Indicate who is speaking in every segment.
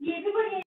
Speaker 1: ये भी बढ़िया।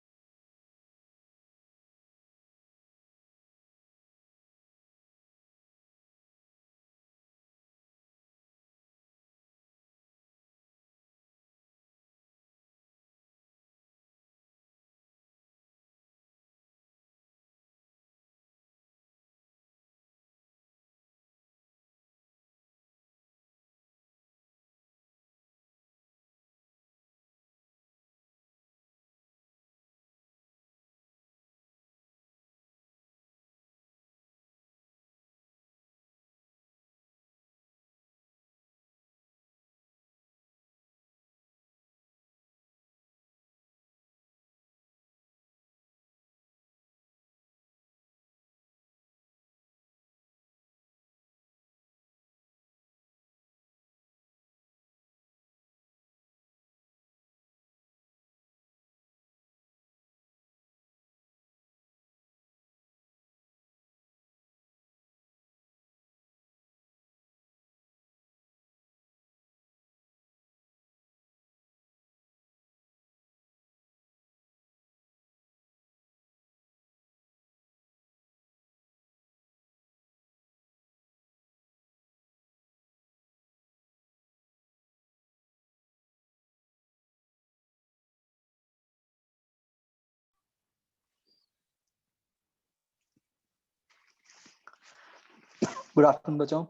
Speaker 2: गुड आफ्टरनून बच्चों।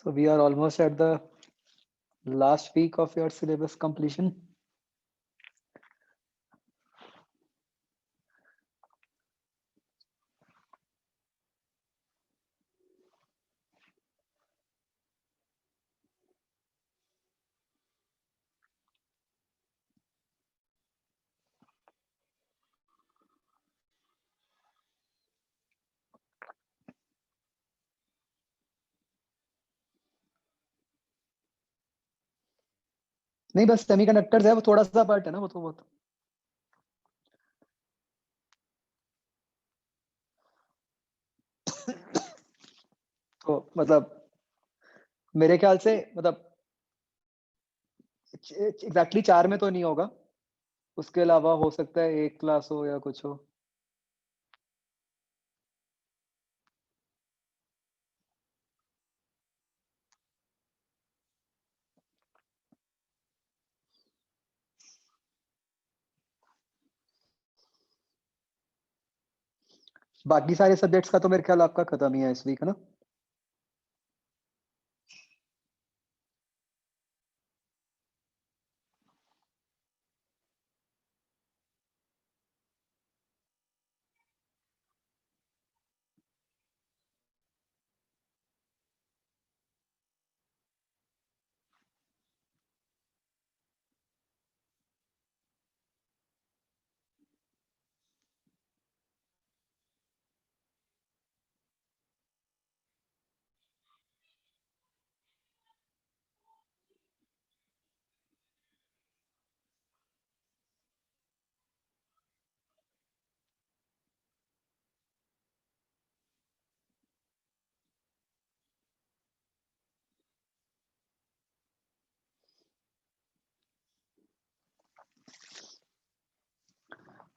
Speaker 2: So we are almost at the last week of your syllabus completion. नहीं, बस सेमीकंडक्टर्स है, वो थोड़ा सा पार्ट है ना, वो तो बहुत। तो मतलब मेरे ख्याल से मतलब एग्जैक्टली 4 में तो नहीं होगा, उसके अलावा हो सकता है एक क्लास हो या कुछ हो। बाकी सारे सब्जेक्ट्स का तो मेरे ख्याल आपका खत्म ही है इस वीक, है ना?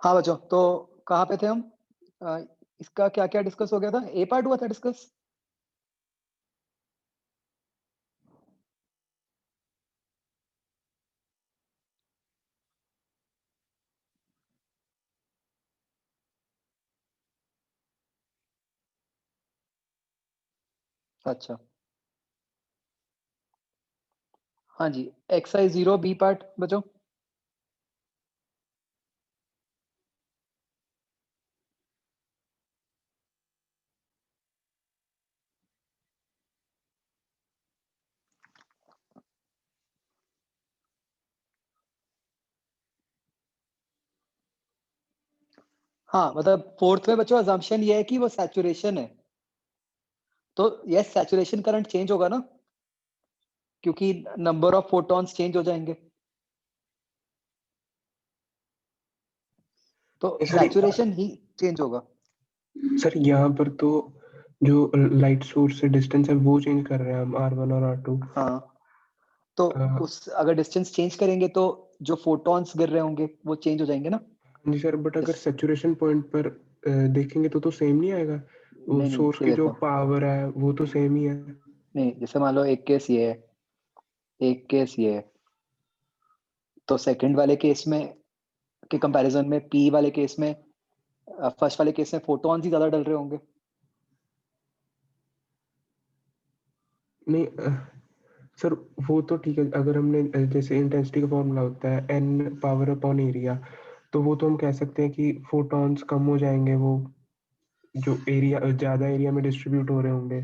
Speaker 2: हाँ बच्चों, तो कहाँ पे थे हम? इसका क्या क्या डिस्कस हो गया था? ए पार्ट हुआ था डिस्कस। अच्छा, हाँ जी। एक्सरसाइज 0 बी पार्ट बच्चों। हाँ, मतलब फोर्थ में बच्चों अजम्पशन ये है कि वो सैचुरेशन है, तो यस सैचुरेशन करंट चेंज होगा ना, क्योंकि नंबर ऑफ फोटॉन्स चेंज हो जाएंगे। तो
Speaker 1: सर
Speaker 2: सैचुरेशन ही चेंज होगा।
Speaker 1: सर यहाँ पर तो जो लाइट सोर्स से डिस्टेंस है वो चेंज कर रहे हैं हम, R1 और R2।
Speaker 2: हाँ, तो उस अगर डिस्टेंस चेंज करेंगे तो जो फोटॉन्स गिर रहे होंगे वो चेंज हो जाएंगे ना।
Speaker 1: जी सर, बट अगर
Speaker 2: इस-
Speaker 1: सेचुरेशन पॉइंट पर देखेंगे तो सेम नहीं आएगा। वो
Speaker 2: नहीं,
Speaker 1: सोर्स
Speaker 2: ये
Speaker 1: की जो
Speaker 2: देखो,
Speaker 1: पावर है वो तो सेम ही है।
Speaker 2: नहीं, जैसे मान लो एक केस ये है, एक केस ये है, तो सेकंड वाले केस में के कंपैरिजन में पी वाले केस में, फर्स्ट वाले केस में फोटॉन्स ही ज्यादा डल रहे होंगे।
Speaker 1: नहीं सर, वो तो ठीक है। अगर हमने जैसे इंटेंसिटी का फॉर्मूला होता है एन पावर अपॉन एरिया, तो वो तो हम कह सकते हैं कि फोटॉन्स कम हो जाएंगे, वो जो एरिया ज्यादा एरिया में डिस्ट्रीब्यूट हो रहे होंगे।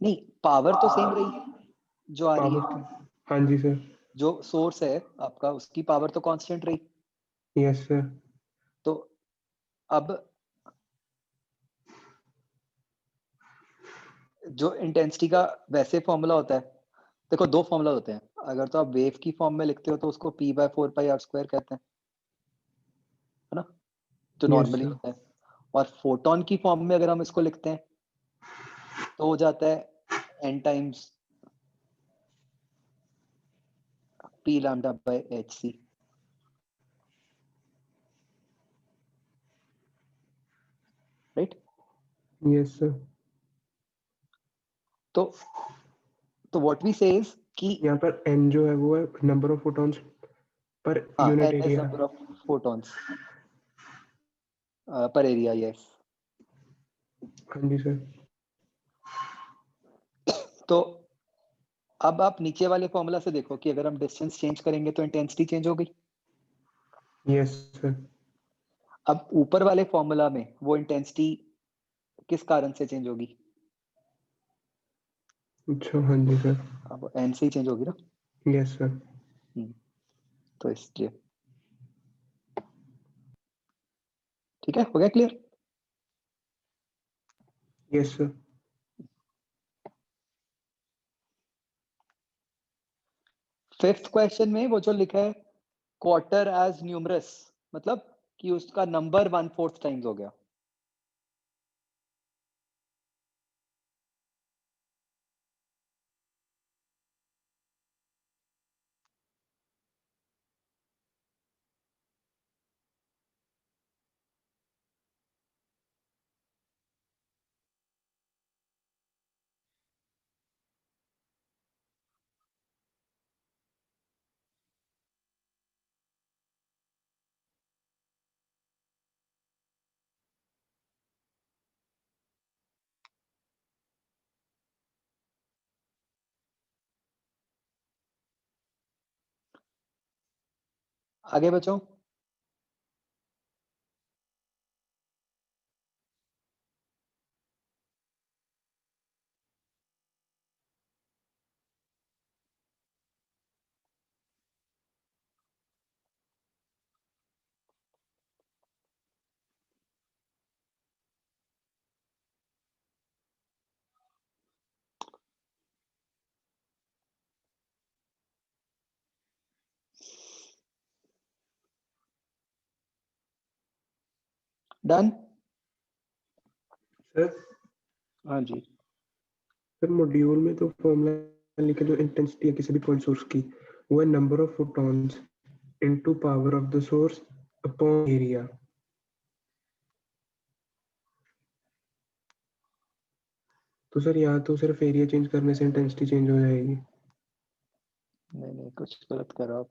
Speaker 2: नहीं, पावर तो सेम रही जो आ रही
Speaker 1: पावर
Speaker 2: है।
Speaker 1: तो, हाँ जी सर।
Speaker 2: जो सोर्स है आपका उसकी पावर तो कांस्टेंट रही।
Speaker 1: Yes sir.
Speaker 2: तो अब जो इंटेंसिटी का वैसे फॉर्मूला होता है, देखो दो फॉर्मूला होते हैं। अगर तो आप वेव की फॉर्म में लिखते हो तो उसको p/4πr² कहते हैं, है ना, जो
Speaker 1: यस
Speaker 2: नॉर्मली
Speaker 1: सर।
Speaker 2: होता है। और फोटोन की फॉर्म में अगर हम इसको लिखते हैं तो हो जाता है n times p λ/hc, right.
Speaker 1: Yes sir.
Speaker 2: तो व्हाट वी से इज कि
Speaker 1: यहाँ पर एन जो है वो है नंबर ऑफ फोटॉन्स पर
Speaker 2: हाँ,
Speaker 1: unit
Speaker 2: n is
Speaker 1: area.
Speaker 2: Number of photons per area, yes.
Speaker 1: हाँ जी सर।
Speaker 2: तो अब आप नीचे वाले फॉर्मूला से देखो कि अगर हम डिस्टेंस चेंज करेंगे तो इंटेंसिटी चेंज हो गई।
Speaker 1: Yes sir.
Speaker 2: अब ऊपर वाले फॉर्मूला में वो इंटेंसिटी किस कारण से चेंज होगी?
Speaker 1: अच्छा, हाँ जी सर।
Speaker 2: अब एन से ही चेंज होगी ना।
Speaker 1: Yes sir.
Speaker 2: तो इसलिए ठीक है, हो गया clear.
Speaker 1: Yes sir.
Speaker 2: Fifth question में वो जो लिखा है क्वार्टर एज न्यूमरस, मतलब कि उसका नंबर 1/4 टाइम्स हो गया। आगे बचो। डन।
Speaker 1: सर
Speaker 2: हाँ जी।
Speaker 1: सर मॉड्यूल में तो फॉर्मूला लिखे जो इंटेंसिटी है किसी भी पॉइंट सोर्स की, वो है number of photons into power of the source upon area. तो सर यहाँ तो सिर्फ एरिया चेंज करने से इंटेंसिटी चेंज हो जाएगी।
Speaker 2: नहीं नहीं, कुछ गलत करो आप।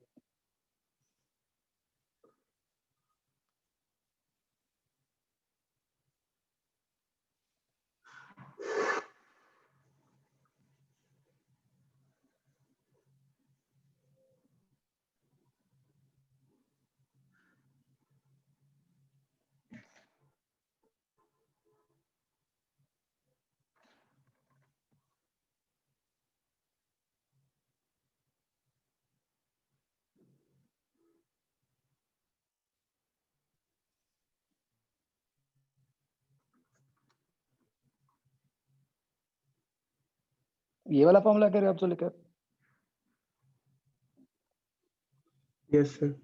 Speaker 2: ये वाला फॉर्मूला कह रहे हो आप जो लिखा है?
Speaker 1: Yes sir.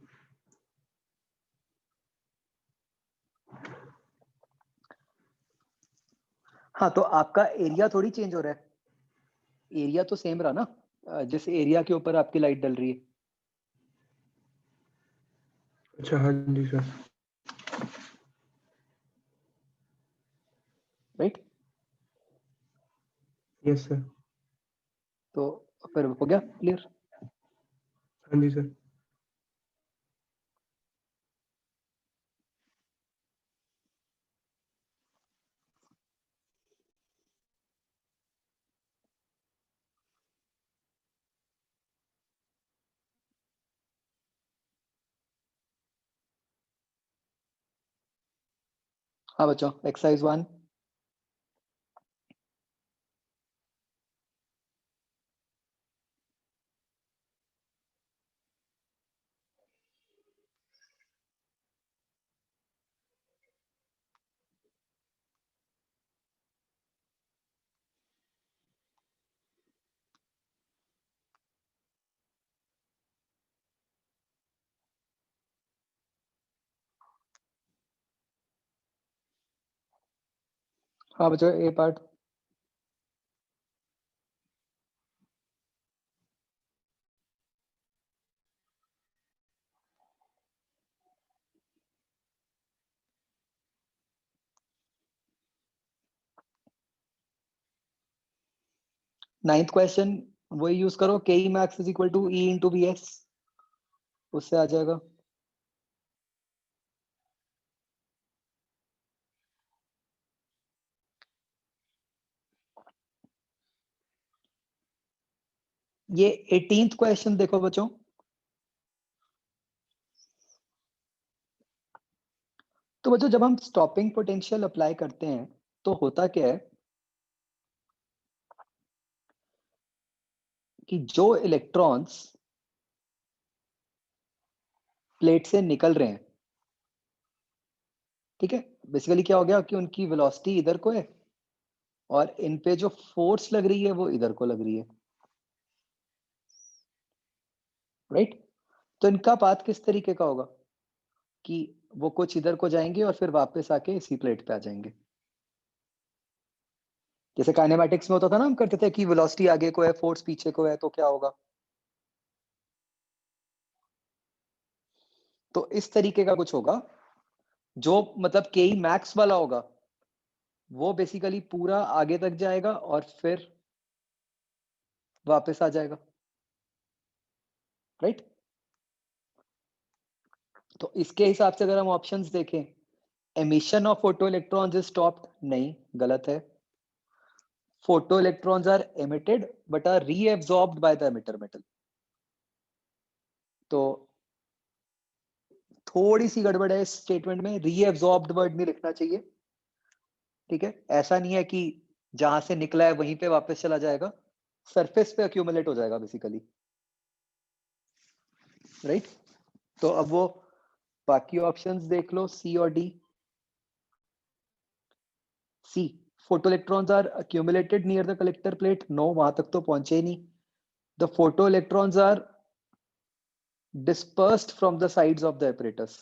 Speaker 2: हाँ, तो आपका एरिया थोड़ी चेंज हो रहा है, एरिया तो सेम रहा ना, जिस एरिया के ऊपर आपकी लाइट डल रही है।
Speaker 1: अच्छा, हाँ जी सर।
Speaker 2: राइट।
Speaker 1: Yes sir.
Speaker 2: तो फिर हो गया क्लियर।
Speaker 1: हाँ जी सर।
Speaker 2: हाँ बच्चों, एक्सरसाइज 1। हाँ बच्चों, ए पार्ट। नाइन्थ क्वेश्चन वही यूज करो, K E max is equal to E into B S, उससे आ जाएगा। ये 18th क्वेश्चन देखो बच्चों। तो बच्चों जब हम स्टॉपिंग पोटेंशियल अप्लाई करते हैं तो होता क्या है कि जो इलेक्ट्रॉन्स प्लेट से निकल रहे हैं, ठीक है, बेसिकली क्या हो गया कि उनकी वेलोसिटी इधर को है और इन पे जो फोर्स लग रही है वो इधर को लग रही है। राइट। तो इनका पाथ किस तरीके का होगा कि वो कुछ इधर को जाएंगे और फिर वापस आके इसी प्लेट पे आ जाएंगे। जैसे काइनेमैटिक्स में होता था ना, हम करते थे कि वेलोसिटी आगे को है, फोर्स पीछे को है, तो क्या होगा। तो इस तरीके का कुछ होगा, जो मतलब के ई मैक्स वाला होगा वो बेसिकली पूरा आगे तक जाएगा और फिर वापस आ जाएगा। राइट। तो इसके हिसाब से अगर हम ऑप्शंस देखें, emission of photo electrons is stopped, नहीं, गलत है। Photo electrons are emitted but are reabsorbed by the emitter metal. तो थोड़ी सी गड़बड़ है इस स्टेटमेंट में, रीएब्सॉर्ब्ड वर्ड नहीं लिखना चाहिए। ठीक है, ऐसा नहीं है कि जहां से निकला है वहीं पे वापस चला जाएगा, सरफेस पे अक्यूमुलेट हो जाएगा बेसिकली। राइट। तो अब वो बाकी ऑप्शंस देख लो, सी और D. C, photoelectrons are accumulated near the collector plate, no, वहां तक तो पहुंचे ही नहीं। the photoelectrons are dispersed from the sides of the apparatus,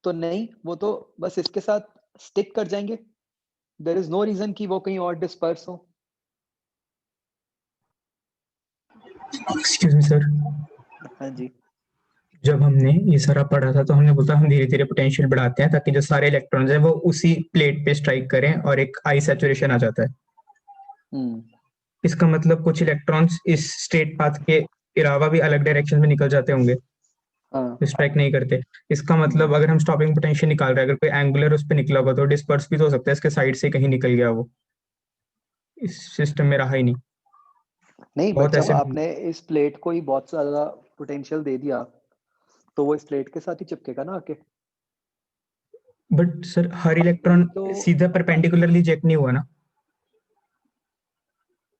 Speaker 2: तो नहीं, वो तो बस इसके साथ स्टिक कर जाएंगे, देयर इज नो रीजन कि वो कहीं और डिस्पर्स हो।
Speaker 3: एक्सक्यूज मी सर,
Speaker 2: हाँ जी।
Speaker 3: जब हमने ये सारा पढ़ा था तो हमने बोला हम धीरे धीरे पोटेंशियल बढ़ाते हैं ताकि जो सारे इलेक्ट्रॉन्स हैं वो उसी प्लेट पे स्ट्राइक करें और एक आई सैचुरेशन आ जाता है।
Speaker 2: हम्म।
Speaker 3: इसका मतलब कुछ इलेक्ट्रॉन्स इस स्ट्रेट पाथ के अलावा भी अलग डायरेक्शन में निकल जाते होंगे,
Speaker 2: हाँ।
Speaker 3: स्ट्राइक नहीं करते। इसका मतलब अगर हम स्टॉपिंग पोटेंशियल निकाल रहे हैं, अगर कोई एंगुलर उस पर निकला होगा तो डिस्पर्स भी तो हो सकता है, इसके साइड से कहीं निकल गया वो, इस सिस्टम में रहा ही नहीं।
Speaker 2: नहीं, बट
Speaker 3: बहुत
Speaker 2: जब
Speaker 3: ऐसे।
Speaker 2: आपने इस प्लेट को ही बहुत ज्यादा पोटेंशियल दे दिया तो वो इस प्लेट के साथ ही चिपकेगा ना आके।
Speaker 3: बट सर हर
Speaker 2: वही
Speaker 3: इलेक्ट्रॉन
Speaker 2: तो।
Speaker 3: सीधा परपेंडिकुलरली जेक नहीं हुआ ना,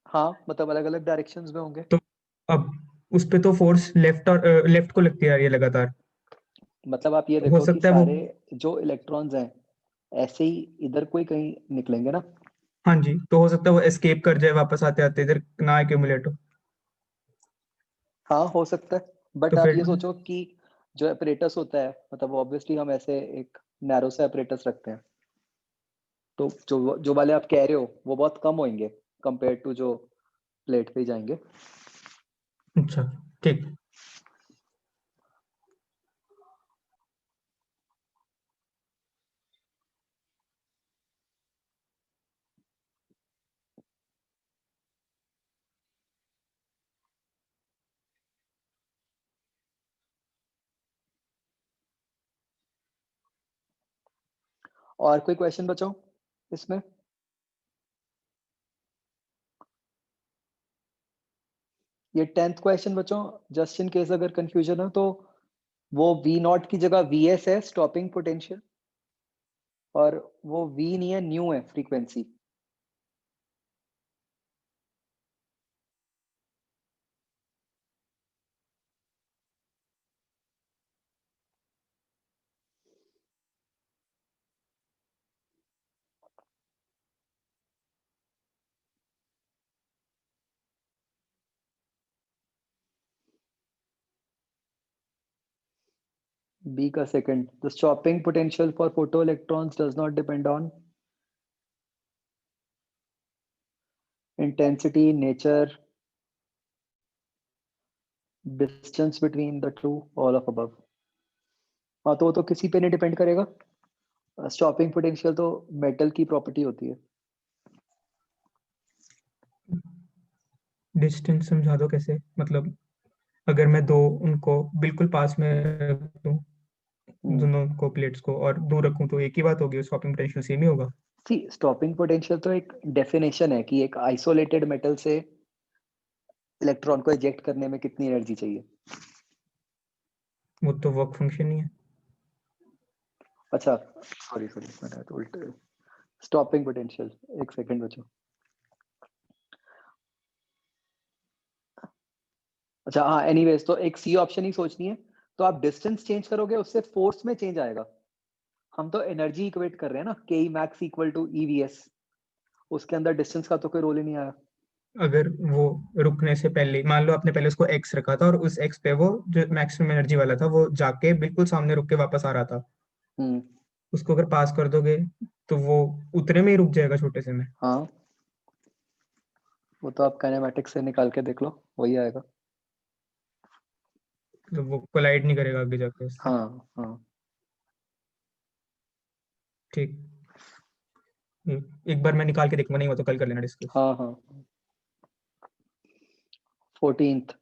Speaker 2: हाँ, मतलब अलग अलग डायरेक्शंस में होंगे।
Speaker 3: तो अब उस पे तो फोर्स लेफ्ट और लेफ्ट को लगती आ रही है लगातार।
Speaker 2: मतलब आप ये
Speaker 3: हो
Speaker 2: देखो कि
Speaker 3: सकता है वो,
Speaker 2: सारे जो इलेक्ट्रॉन्स हैं ऐसे ही इधर कोई कहीं निकलेंगे ना।
Speaker 3: हाँ जी, तो हो सकता है वो एस्केप कर जाए वापस आते आते इधर, ना एक्यूमुलेट हो।
Speaker 2: हाँ, हो सकता है,
Speaker 3: तो
Speaker 2: बट आप
Speaker 3: फिर
Speaker 2: ये सोचो कि जो एपरेटस होता है, मतलब ऑब्वियसली हम ऐसे एक नैरो सा एपरेटस रखते हैं, तो जो वाले आप कह रहे हो वो बहुत कम होंगे कंपेयर टू जो प्लेट पे जाएंगे।
Speaker 3: अच्छा ठीक।
Speaker 2: और कोई क्वेश्चन बचाओ इसमें? ये 10th क्वेश्चन बचाओ, जस्ट इन केस अगर कंफ्यूजन हो तो वो वी नॉट की जगह वी एस है स्टॉपिंग पोटेंशियल, और वो वी नहीं है, न्यू है फ्रीक्वेंसी। बी का second, the stopping potential for photo electrons does not depend on intensity, nature, distance between the two, all of above। हाँ तो वो तो किसी पे नहीं डिपेंड करेगा, स्टॉपिंग पोटेंशियल तो मेटल की प्रॉपर्टी होती है।
Speaker 3: डिस्टेंस समझा दो कैसे, मतलब अगर मैं दो उनको बिल्कुल पास में रख दूं, दोनों को प्लेट्स को, और दूर रखूं तो एक ही बात होगी, स्टॉपिंग पोटेंशियल सेम ही होगा।
Speaker 2: सी स्टॉपिंग पोटेंशियल तो एक डेफिनेशन है कि एक आइसोलेटेड मेटल से इलेक्ट्रॉन को इजेक्ट करने में कितनी एनर्जी चाहिए।
Speaker 3: वो तो वर्क फंक्शन ही है।
Speaker 2: अच्छा सॉरी मैंने तो उल्टे, स्टॉपिंग पोटेंशियल, एक सेकंड बचो। अच्छा हाँ, एनीवेज तो एक सी ऑप्शन ही सोचनी है, तो आप डिस्टेंस चेंज करोगे उससे फोर्स में चेंज आएगा। हम तो एनर्जी इक्वेट कर रहे हैं ना, के मैक्स इक्वल टू ईवीएस, उसके अंदर डिस्टेंस का तो कोई रोल ही नहीं आया।
Speaker 3: अगर वो रुकने से पहले, मान लो आपने पहले उसको एक्स रखा था और उस एक्स पे वो जो मैक्सिमम एनर्जी वाला था वो जाके बिल्कुल सामने रुक के वापस आ रहा था,
Speaker 2: हम्म,
Speaker 3: उसको अगर पास कर दोगे तो वो उतने में ही रुक जाएगा छोटे से में।
Speaker 2: हाँ वो तो आप काइनेमेटिक्स से निकाल के देख लो, वही आएगा।
Speaker 3: तो वो कोलाइड नहीं करेगा आगे जाके उससे।
Speaker 2: हाँ हाँ
Speaker 3: ठीक। एक बार मैं निकाल के देखूंगा, नहीं हो तो कल कर लेना डिस्कस।
Speaker 2: हाँ हाँ। 14th,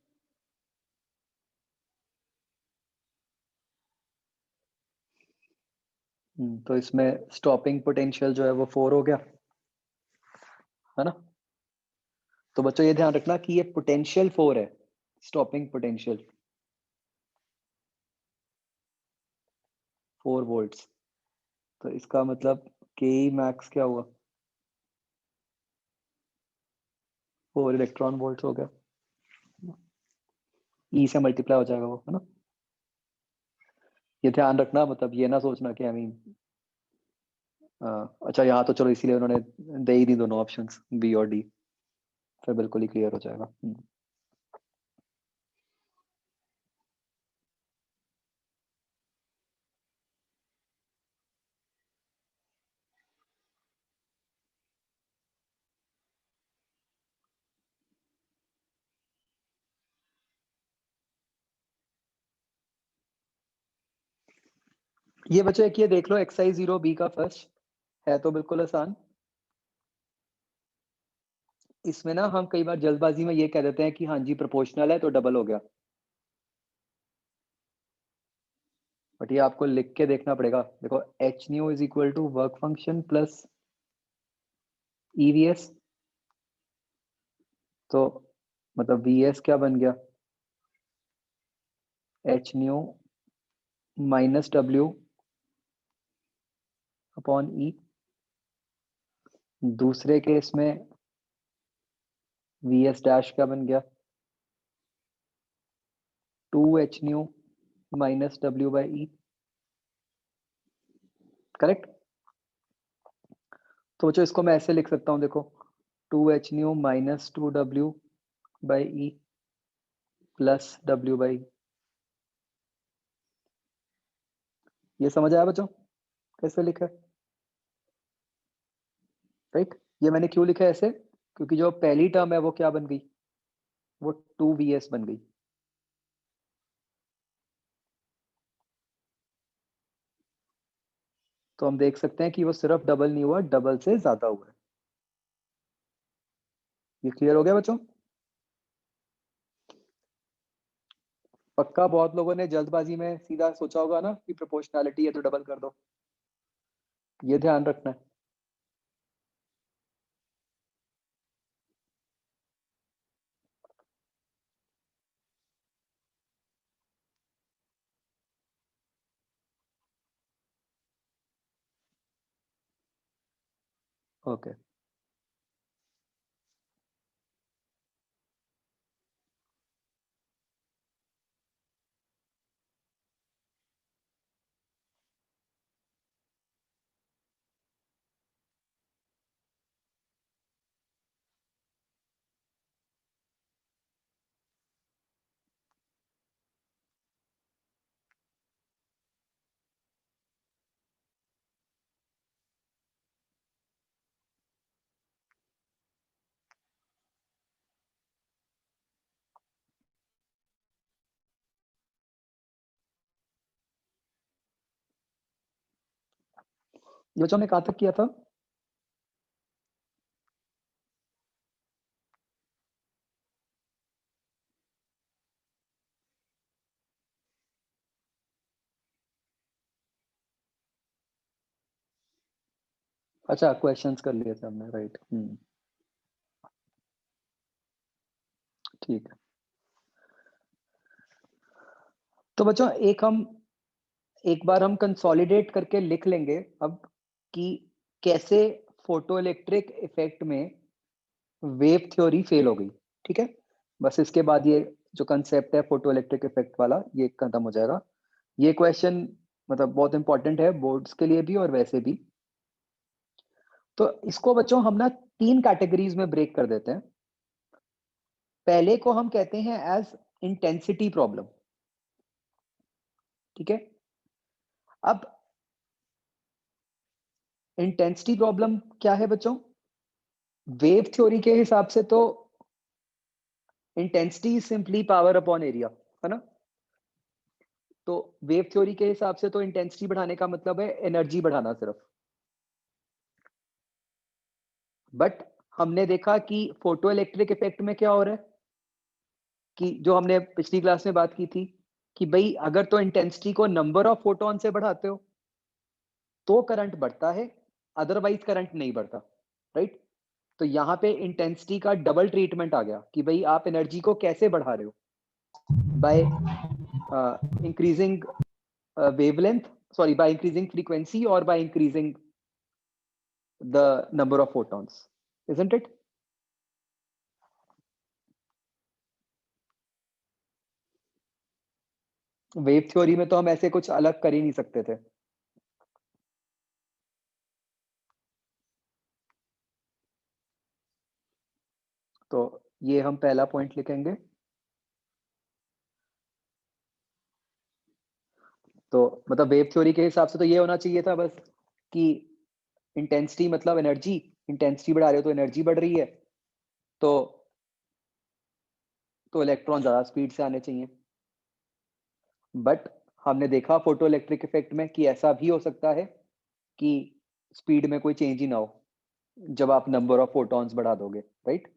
Speaker 2: तो इसमें स्टॉपिंग पोटेंशियल जो है वो 4 हो गया, है ना? तो बच्चों ये ध्यान रखना कि ये पोटेंशियल 4 है, स्टॉपिंग पोटेंशियल 4 वोल्ट्स। तो इसका मतलब के मैक्स क्या हुआ, 4 इलेक्ट्रॉन वोल्ट्स हो गया, ई से मल्टीप्लाई हो जाएगा वो, है ना? ये ध्यान रखना, मतलब ये ना सोचना कि आई मीन अच्छा यहाँ तो चलो इसीलिए उन्होंने दे ही दी दोनों ऑप्शंस बी और डी, फिर बिल्कुल ही क्लियर हो जाएगा। ये बच्चों एक ये देख लो, एक्सरसाइज 0B का फर्स्ट है तो बिल्कुल आसान। इसमें ना हम कई बार जल्दबाजी में ये कह देते हैं कि हाँ जी प्रोपोर्शनल है तो डबल हो गया, बट ये आपको लिख के देखना पड़ेगा। देखो H nu is equal to work function plus EVS, तो मतलब वीएस क्या बन गया, H nu minus W upon E. दूसरे केस में वीएस डैश क्या बन गया, 2 H nu minus W by E, correct? तो बच्चों इसको मैं ऐसे लिख सकता हूँ, देखो 2 H nu minus 2 W by E plus W by, ये समझ आया बच्चों कैसे लिखा है? राइट। ये मैंने क्यों लिखा है ऐसे, क्योंकि जो पहली टर्म है वो क्या बन गई, वो 2vs बन गई। तो हम देख सकते हैं कि वो सिर्फ डबल नहीं हुआ, डबल से ज्यादा हुआ है। ये क्लियर हो गया बच्चों? पक्का बहुत लोगों ने जल्दबाजी में सीधा सोचा होगा ना कि प्रोपोर्शनैलिटी है तो डबल कर दो, ये ध्यान रखना है। ओके ये बच्चों ने कहाँ तक किया था? अच्छा क्वेश्चंस कर लिए थे हमने, राइट। ठीक है। तो बच्चों एक बार हम कंसोलिडेट करके लिख लेंगे अब कि कैसे फोटो इलेक्ट्रिक इफेक्ट में वेव थ्योरी फेल हो गई। ठीक है, बस इसके बाद ये जो कंसेप्ट है फोटो इलेक्ट्रिक इफेक्ट वाला ये खत्म हो जाएगा। ये क्वेश्चन मतलब बहुत इंपॉर्टेंट है बोर्ड्स के लिए भी और वैसे भी। तो इसको बच्चों हम ना 3 कैटेगरीज में ब्रेक कर देते हैं। पहले को हम कहते हैं एज इंटेंसिटी प्रॉब्लम। ठीक है, अब इंटेंसिटी प्रॉब्लम क्या है बच्चों? वेव थ्योरी के हिसाब से तो intensity simply power upon area, है ना। तो वेव थ्योरी के हिसाब से तो इंटेंसिटी बढ़ाने का मतलब है एनर्जी बढ़ाना सिर्फ। बट हमने देखा कि फोटो इलेक्ट्रिक इफेक्ट में क्या हो रहा है कि जो हमने पिछली क्लास में बात की थी कि भाई अगर तो इंटेंसिटी को नंबर ऑफ फोटोन से बढ़ाते हो तो करंट बढ़ता है, अदरवाइज करंट नहीं बढ़ता, राइट। तो यहाँ पे इंटेंसिटी का डबल ट्रीटमेंट आ गया कि भाई आप एनर्जी को कैसे बढ़ा रहे हो, by increasing wavelength, sorry, by increasing frequency or by increasing the number of photons, isn't it? Wave theory में तो हम ऐसे कुछ अलग कर ही नहीं सकते थे। तो ये हम पहला पॉइंट लिखेंगे। तो मतलब वेव थ्योरी के हिसाब से तो ये होना चाहिए था बस कि इंटेंसिटी मतलब एनर्जी, इंटेंसिटी बढ़ा रहे हो तो एनर्जी बढ़ रही है, तो इलेक्ट्रॉन ज्यादा स्पीड से आने चाहिए। बट हमने देखा फोटो इलेक्ट्रिक इफेक्ट में कि ऐसा भी हो सकता है कि स्पीड में कोई चेंज ही ना हो जब आप नंबर ऑफ फोटॉन्स बढ़ा दोगे, राइट।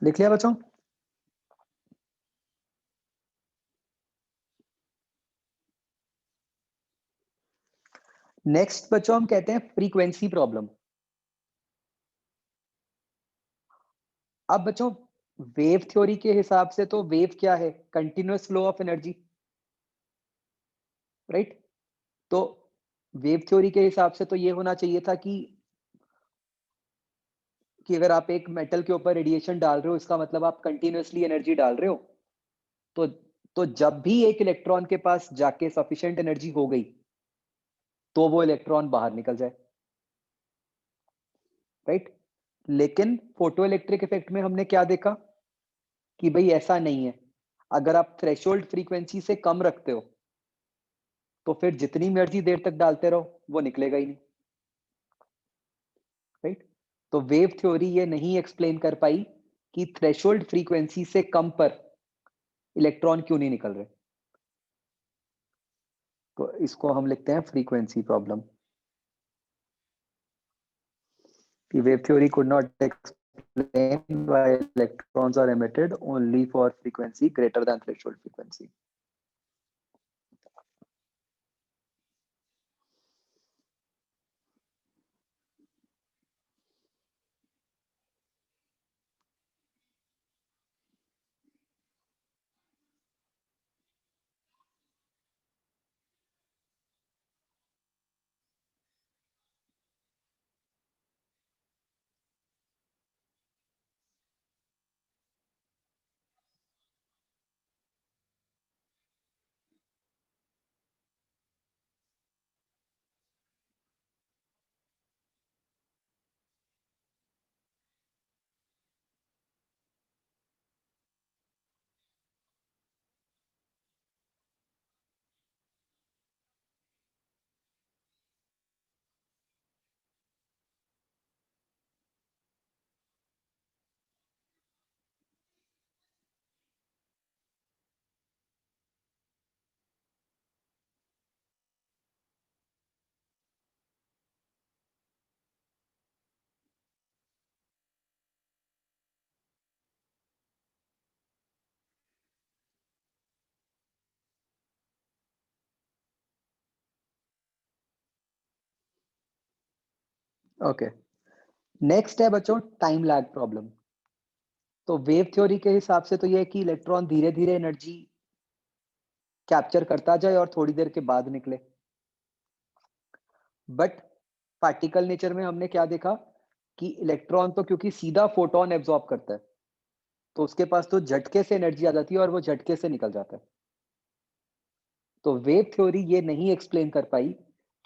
Speaker 2: लिख लिया बच्चों? नेक्स्ट बच्चों हम कहते हैं फ्रीक्वेंसी प्रॉब्लम। अब बच्चों वेव थ्योरी के हिसाब से तो वेव क्या है? Continuous flow of energy, right? तो वेव थ्योरी के हिसाब से तो ये होना चाहिए था कि अगर आप एक मेटल के ऊपर रेडिएशन डाल रहे हो, इसका मतलब आप कंटिन्यूअसली एनर्जी डाल रहे हो। तो तो जब भी एक इलेक्ट्रॉन के पास जाके सफिशिएंट एनर्जी हो गई तो वो इलेक्ट्रॉन बाहर निकल जाए, राइट? लेकिन फोटो इलेक्ट्रिक इफेक्ट में हमने क्या देखा कि भाई ऐसा नहीं है। अगर आप थ्रेशोल्ड फ्रीक्वेंसी से कम रखते हो तो फिर जितनी मर्जी देर तक डालते रहो वो निकलेगा ही नहीं, राइट? तो वेव थ्योरी ये नहीं एक्सप्लेन कर पाई कि थ्रेशोल्ड फ्रीक्वेंसी से कम पर इलेक्ट्रॉन क्यों नहीं निकल रहे। तो इसको हम लिखते हैं फ्रीक्वेंसी प्रॉब्लम, कि wave theory could not explain why electrons are emitted only for frequency greater than threshold frequency. Okay, next है बच्चों टाइम लैग प्रॉब्लम। तो वेव थ्योरी के हिसाब से तो यह है कि इलेक्ट्रॉन धीरे धीरे एनर्जी कैप्चर करता जाए और थोड़ी देर के बाद निकले। बट पार्टिकल नेचर में हमने क्या देखा कि इलेक्ट्रॉन तो क्योंकि सीधा फोटोन एब्जॉर्ब करता है तो उसके पास तो झटके से एनर्जी आ जाती है और वो झटके से निकल जाता है। तो वेव थ्योरी ये नहीं एक्सप्लेन कर पाई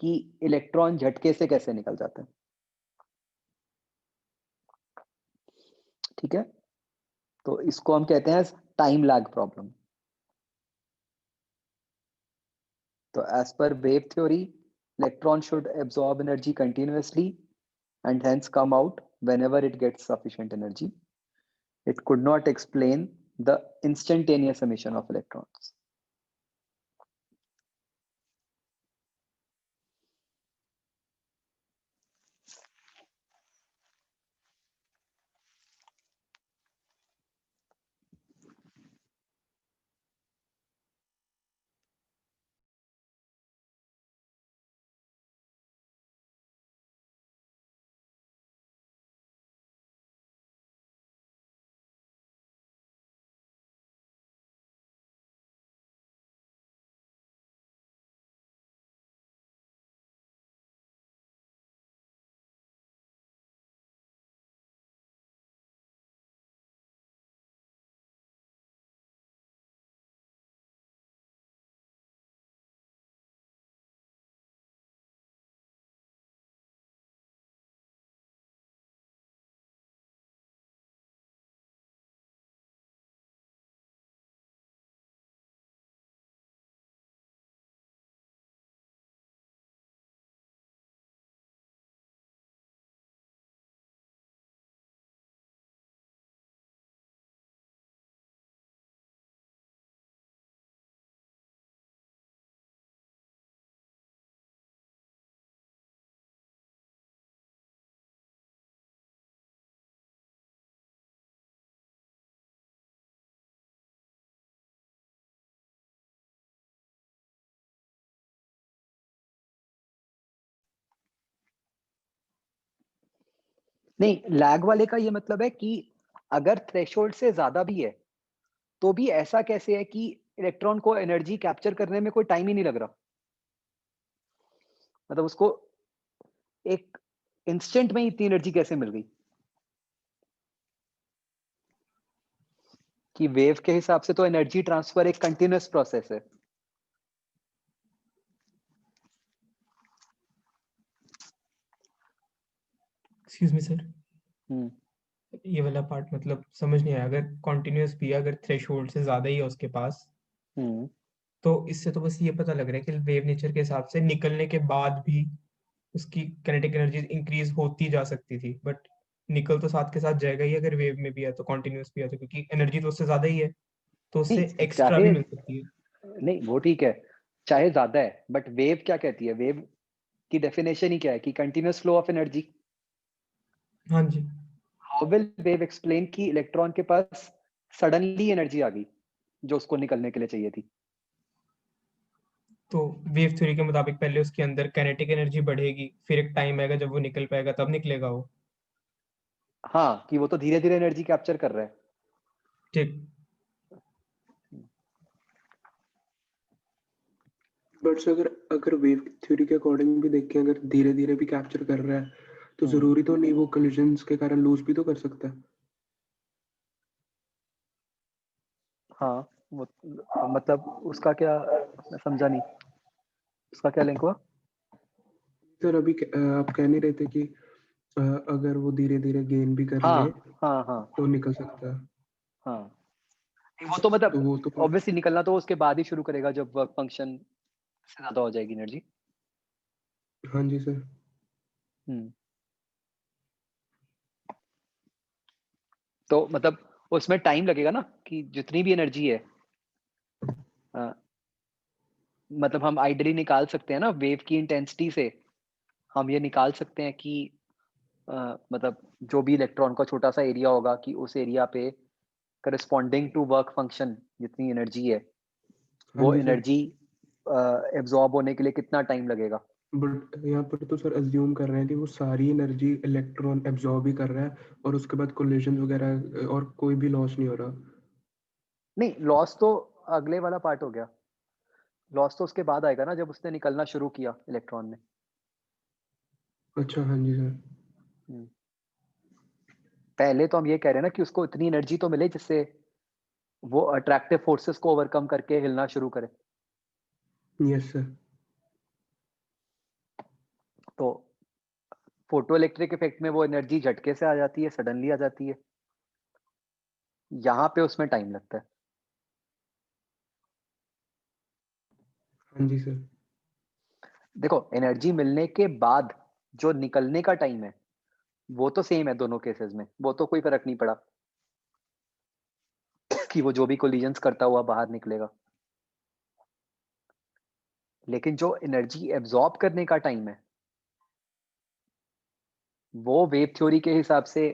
Speaker 2: कि इलेक्ट्रॉन झटके से कैसे निकल जाता है, ठीक है? तो इसको हम कहते हैं टाइम लैग प्रॉब्लम। तो as per wave theory electron should absorb energy continuously and hence come out whenever it gets sufficient energy. It could not explain the instantaneous emission of electrons. नहीं, लैग वाले का ये मतलब है कि अगर threshold से ज्यादा भी है तो भी ऐसा कैसे है कि इलेक्ट्रॉन को एनर्जी कैप्चर करने में कोई टाइम ही नहीं लग रहा, मतलब उसको एक इंस्टेंट में ही इतनी एनर्जी कैसे मिल गई कि वेव के हिसाब से तो एनर्जी ट्रांसफर एक कंटिन्यूअस प्रोसेस है।
Speaker 3: एक्सक्यूज मी सर,
Speaker 2: हम्म
Speaker 3: ये वाला पार्ट मतलब समझ नहीं आया। अगर कॉन्टिन्यूअस भी है, अगर थ्रेशोल्ड से ज्यादा ही है उसके पास,
Speaker 2: हम्म
Speaker 3: तो इससे तो बस ये पता लग रहा है कि वेव नेचर के हिसाब से निकलने के बाद भी उसकी काइनेटिक एनर्जी इंक्रीज होती जा सकती थी, बट निकल तो साथ के साथ जाएगा ही अगर वेव में भी है तो, कॉन्टिन्यूअस भी है तो, क्योंकि एनर्जी तो उससे ज्यादा ही है, तो उससे
Speaker 2: नहीं
Speaker 3: एक्स्ट्रा भी
Speaker 2: चाहे,
Speaker 3: मिल सकती है।
Speaker 2: नहीं वो ठीक है, चाहे ज्यादा है, बट वेव क्या कहती है, वेव की डेफिनेशन ही क्या है कि कंटिन्यूअस फ्लो ऑफ एनर्जी।
Speaker 3: हाँ जी।
Speaker 2: हाउ विल वेव एक्सप्लेन कि इलेक्ट्रॉन के पास सडनली एनर्जी आ गई जो उसको निकलने के लिए चाहिए थी।
Speaker 3: तो वेव थ्योरी के मुताबिक पहले उसके अंदर काइनेटिक एनर्जी बढ़ेगी, फिर एक टाइम आएगा जब वो निकल पाएगा, तब निकलेगा वो।
Speaker 2: हाँ, कि वो तो धीरे धीरे एनर्जी कैप्चर कर रहा है।
Speaker 3: ठीक।
Speaker 1: बट सर अगर अगर वेव थ्योरी के अकॉर्डिंग भी देखें, अगर धीरे धीरे भी कैप्चर कर रहा है तो जरूरी तो नहीं वो कोलिजन्स के कारण लूज भी तो कर सकता है।
Speaker 2: हाँ, वो मतलब उसका क्या, मैं समझा नहीं, उसका क्या लिंक हुआ।
Speaker 1: सर अभी आप कह नहीं रहे थे कि अगर वो धीरे धीरे गेन भी कर ले
Speaker 2: हाँ हाँ हाँ
Speaker 1: तो निकल सकता है।
Speaker 2: हाँ, वो तो मतलब
Speaker 1: तो वो तो
Speaker 2: ऑब्वियसली निकलना तो उसके बाद ही शुरू करेगा जब वर्क फंक्शन से ज्यादा हो जाएगी एनर्जी।
Speaker 1: हाँ जी सर।
Speaker 2: हम्म तो मतलब उसमें टाइम लगेगा ना कि जितनी भी एनर्जी है, अ, मतलब हम आइडियली निकाल सकते हैं ना वेव की इंटेंसिटी से, हम ये निकाल सकते हैं कि मतलब जो भी इलेक्ट्रॉन का छोटा सा एरिया होगा कि उस एरिया पे करस्पॉन्डिंग टू वर्क फंक्शन जितनी एनर्जी है
Speaker 1: हाँ
Speaker 2: वो
Speaker 1: जी सर।
Speaker 2: एनर्जी एब्जॉर्ब होने के लिए कितना टाइम लगेगा।
Speaker 1: बट यहाँ पर तो सर अज्यूम कर रहे हैं कि वो सारी एनर्जी इलेक्ट्रॉन एब्जॉर्ब ही कर रहा है और उसके बाद कोलिजन वगैरह और कोई भी लॉस नहीं हो रहा।
Speaker 2: नहीं, लॉस तो अगले वाला पार्ट हो गया, लॉस तो उसके बाद आएगा ना जब उसने निकलना शुरू किया इलेक्ट्रॉन ने।
Speaker 1: अच्छा हाँ जी सर।
Speaker 2: हम्म, पहले तो हम ये कह रहे हैं ना कि उसको इतनी एनर्जी तो मिले जिससे वो अट्रैक्टिव फोर्सेस को ओवरकम करके हिलना शुरू करे।
Speaker 1: Yes sir.
Speaker 2: तो फोटो इलेक्ट्रिक इफेक्ट में वो एनर्जी झटके से आ जाती है, सडनली आ जाती है, यहाँ पे उसमें टाइम लगता है।
Speaker 1: हाँ जी सर।
Speaker 2: देखो, एनर्जी मिलने के बाद जो निकलने का टाइम है वो तो सेम है दोनों केसेस में, वो तो कोई फर्क नहीं पड़ा कि वो जो भी कोलिजन्स करता हुआ बाहर निकलेगा। लेकिन जो एनर्जी एब्जॉर्ब करने का टाइम है वो वेव थ्योरी के हिसाब से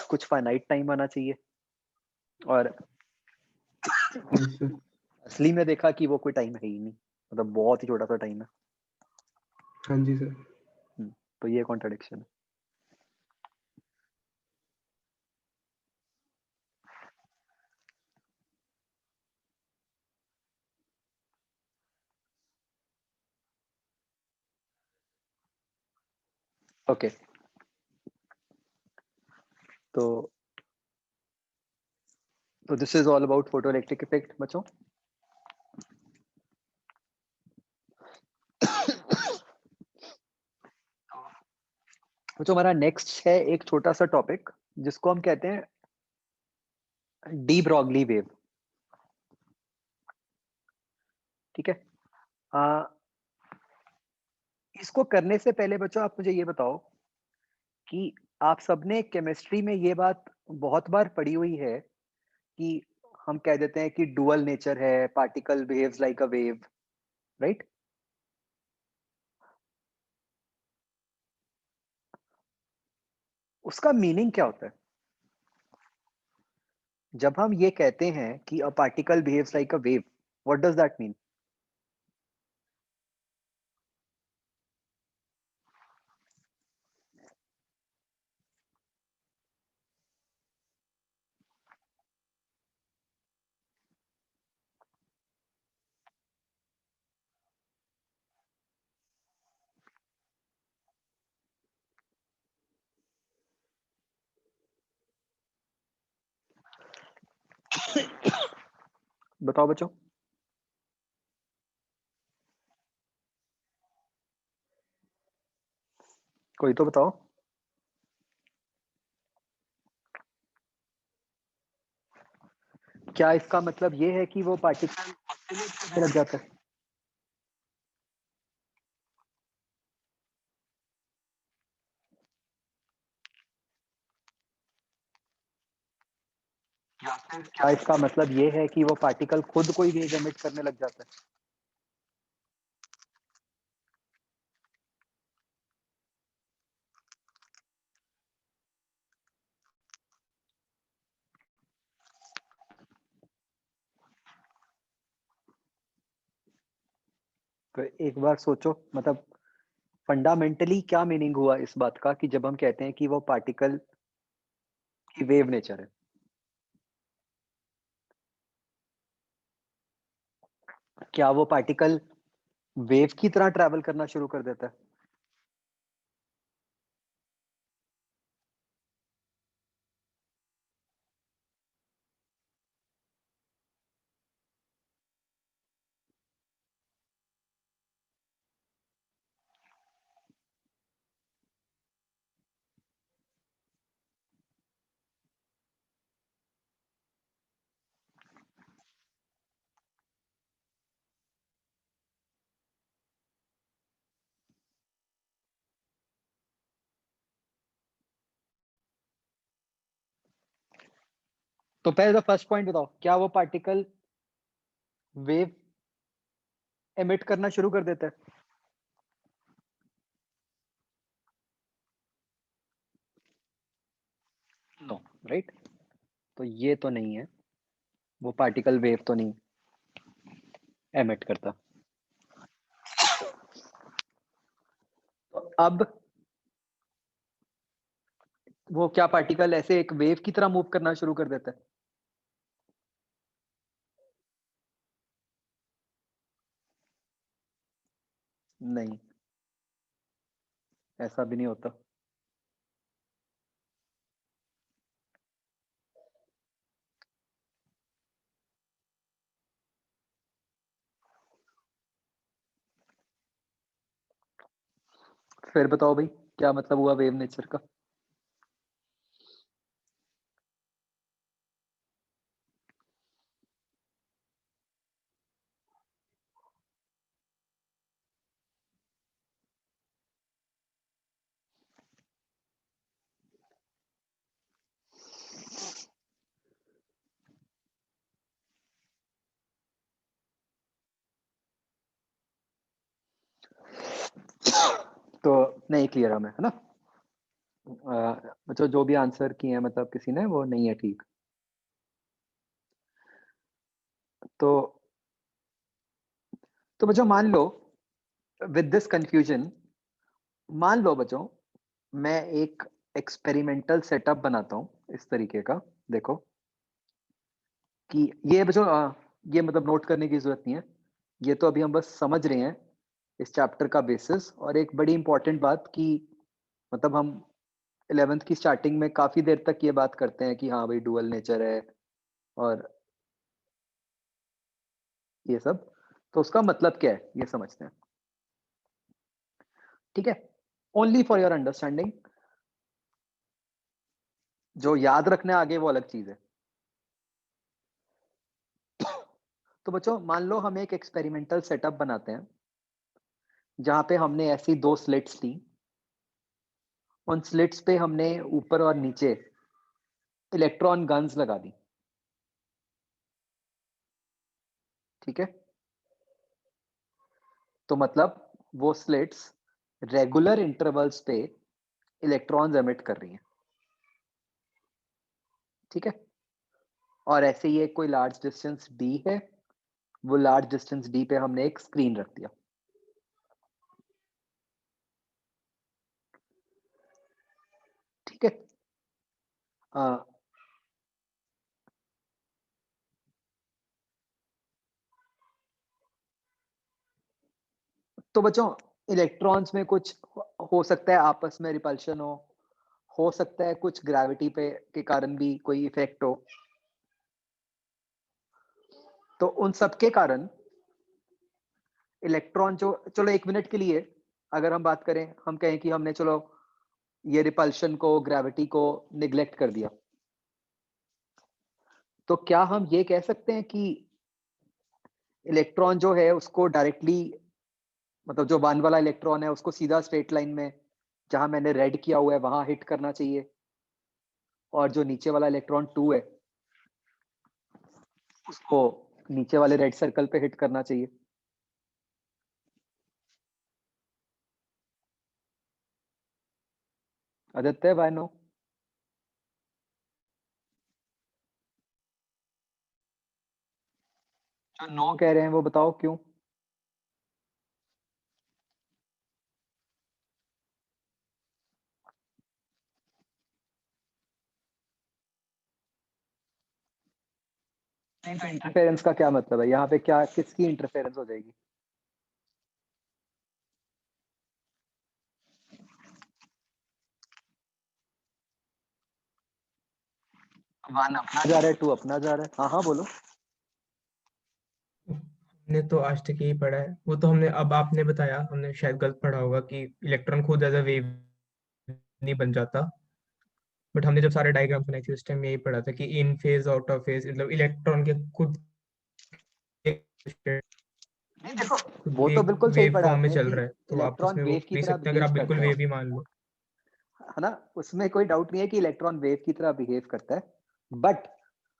Speaker 2: कुछ फाइनाइट टाइम आना चाहिए, और
Speaker 1: यस सर।
Speaker 2: असली में देखा कि वो कोई टाइम है ही नहीं, मतलब बहुत ही छोटा सा टाइम है।
Speaker 1: हाँ जी सर।
Speaker 2: तो ये कॉन्ट्रडिक्शन है। ओके, तो this is all about photo electric effect बच्चों। बच्चों हमारा नेक्स्ट है एक छोटा सा टॉपिक जिसको हम कहते हैं डी ब्रॉगली वेव। ठीक है, आ, इसको करने से पहले बच्चों आप मुझे ये बताओ कि आप सबने केमिस्ट्री में ये बात बहुत बार पढ़ी हुई है कि हम कह देते हैं कि डुअल नेचर है, particle behaves like a wave, right. उसका मीनिंग क्या होता है जब हम ये कहते हैं कि a particle behaves like a wave, what does that mean. बताओ बच्चों, कोई तो बताओ। क्या इसका मतलब ये है कि वो पार्टिकल ऑसिलेट लग जाता है? क्या इसका मतलब ये है कि वो पार्टिकल खुद कोई वेव एमिट करने लग जाता है? तो एक बार सोचो, मतलब फंडामेंटली क्या मीनिंग हुआ इस बात का कि जब हम कहते हैं कि वो पार्टिकल की वेव नेचर है। क्या वो पार्टिकल वेव की तरह ट्रैवल करना शुरू कर देता है? तो पहले तो फर्स्ट पॉइंट बताओ, क्या वो पार्टिकल वेव एमिट करना शुरू कर देता है? No, right. तो ये तो नहीं है, वो पार्टिकल वेव तो नहीं एमिट करता। तो अब वो क्या पार्टिकल ऐसे एक वेव की तरह मूव करना शुरू कर देता है? नहीं, ऐसा भी नहीं होता। फिर बताओ भाई, क्या मतलब हुआ वेव नेचर का? तो नहीं क्लियर है मैं, है ना? मतलब जो भी आंसर किए हैं, मतलब किसी ने, वो नहीं है ठीक। तो बच्चों मान लो, विद दिस कंफ्यूजन, मान लो बच्चों, मैं एक एक्सपेरिमेंटल सेटअप बनाता हूं इस तरीके का। देखो कि ये बच्चों, ये मतलब नोट करने की जरूरत नहीं है, ये तो अभी हम बस समझ रहे हैं इस चैप्टर का बेसिस। और एक बड़ी इंपॉर्टेंट बात कि मतलब हम 11th की स्टार्टिंग में काफी देर तक ये बात करते हैं कि हाँ भाई डुअल नेचर है और ये सब, तो उसका मतलब क्या है ये समझते हैं, ठीक है? ओनली फॉर योर अंडरस्टैंडिंग, जो याद रखना है आगे वो अलग चीज है। तो बच्चों मान लो हम एक एक्सपेरिमेंटल सेटअप बनाते हैं जहां पे हमने ऐसी दो स्लिट्स ली, उन स्लिट्स पे हमने ऊपर और नीचे इलेक्ट्रॉन गन्स लगा दी, ठीक है? तो मतलब वो स्लिट्स रेगुलर इंटरवल्स पे इलेक्ट्रॉन्स एमिट कर रही हैं, ठीक है? और ऐसे ही एक कोई लार्ज डिस्टेंस डी है, वो लार्ज डिस्टेंस डी पे हमने एक स्क्रीन रख दिया, ठीक है? अ, तो बच्चों इलेक्ट्रॉन्स में कुछ हो सकता है आपस में रिपल्शन हो सकता है कुछ ग्रेविटी पे के कारण भी कोई इफेक्ट हो, तो उन सब के कारण इलेक्ट्रॉन जो, चलो 1 मिनट के लिए अगर हम बात करें, हम कहें कि हमने चलो ये रिपल्शन को, ग्रेविटी को निग्लेक्ट कर दिया, तो क्या हम ये कह सकते हैं कि इलेक्ट्रॉन जो है उसको डायरेक्टली, मतलब जो 1 वाला इलेक्ट्रॉन है उसको सीधा स्ट्रेट लाइन में जहां मैंने रेड किया हुआ है वहां हिट करना चाहिए, और जो नीचे वाला इलेक्ट्रॉन 2 है उसको नीचे वाले रेड सर्कल पे हिट करना चाहिए? Aditya, why no? जो नो कह रहे हैं वो बताओ क्यों? इंटरफेरेंस का क्या मतलब है यहाँ पे? क्या, किसकी इंटरफेरेंस हो जाएगी? वन अपना जा रहा है, 2 अपना जा रहा है। हाँ हाँ बोलो।
Speaker 3: हमने तो आज तक यही पढ़ा है, वो तो हमने, अब आपने बताया, हमने शायद गलत पढ़ा होगा कि इलेक्ट्रॉन खुद एज अ वेव नहीं बन जाता, बट हमने जब सारे डायग्राम्स बनाए थे उस टाइम यही पढ़ा था कि इन फेज आउट ऑफ फेज, मतलब इलेक्ट्रॉन के खुद
Speaker 2: नहीं देखो,
Speaker 3: खुद
Speaker 2: वो तो बिल्कुल सही
Speaker 3: वेव
Speaker 2: पढ़ा
Speaker 3: फॉर्म में
Speaker 2: आपने
Speaker 3: चल
Speaker 2: कि
Speaker 3: रहा है, तो आप
Speaker 2: इलेक्ट्रॉन
Speaker 3: उसमें वो
Speaker 2: वेव की
Speaker 3: भी
Speaker 2: तरह
Speaker 3: सकते हैं अगर
Speaker 2: बिहेव
Speaker 3: आप बिल्कुल
Speaker 2: करता है,
Speaker 3: वेव ही मान लो।
Speaker 2: है ना? उसमें कोई डाउट नहीं है कि इलेक्ट्रॉन वेव की तरह बिहेव करता है, बट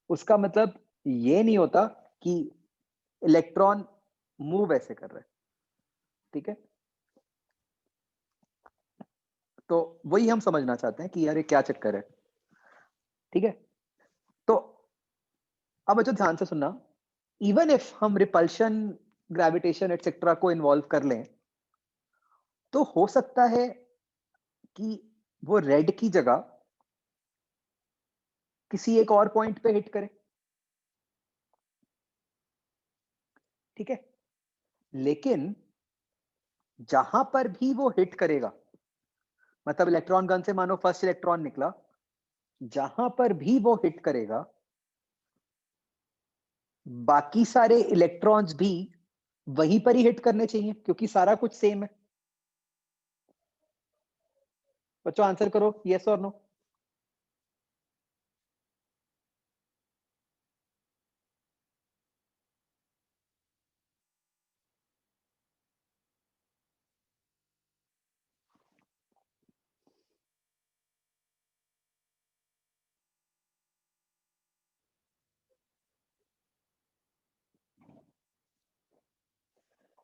Speaker 2: उसका मतलब ये नहीं होता कि इलेक्ट्रॉन मूव ऐसे कर रहा है। ठीक है, तो वही हम समझना चाहते हैं कि यार ये क्या चक्कर है। ठीक है, तो अब बच्चों ध्यान से सुनना, इवन इफ हम रिपल्शन, ग्रेविटेशन एटसेट्रा को इन्वॉल्व कर लें, तो हो सकता है कि वो रेड की जगह किसी एक और पॉइंट पे हिट करे। ठीक है, लेकिन जहां पर भी वो हिट करेगा, मतलब इलेक्ट्रॉन गन से मानो फर्स्ट इलेक्ट्रॉन निकला, जहां पर भी वो हिट करेगा बाकी सारे इलेक्ट्रॉन्स भी वहीं पर ही हिट करने चाहिए, क्योंकि सारा कुछ सेम है। बच्चों आंसर करो, यस और नो?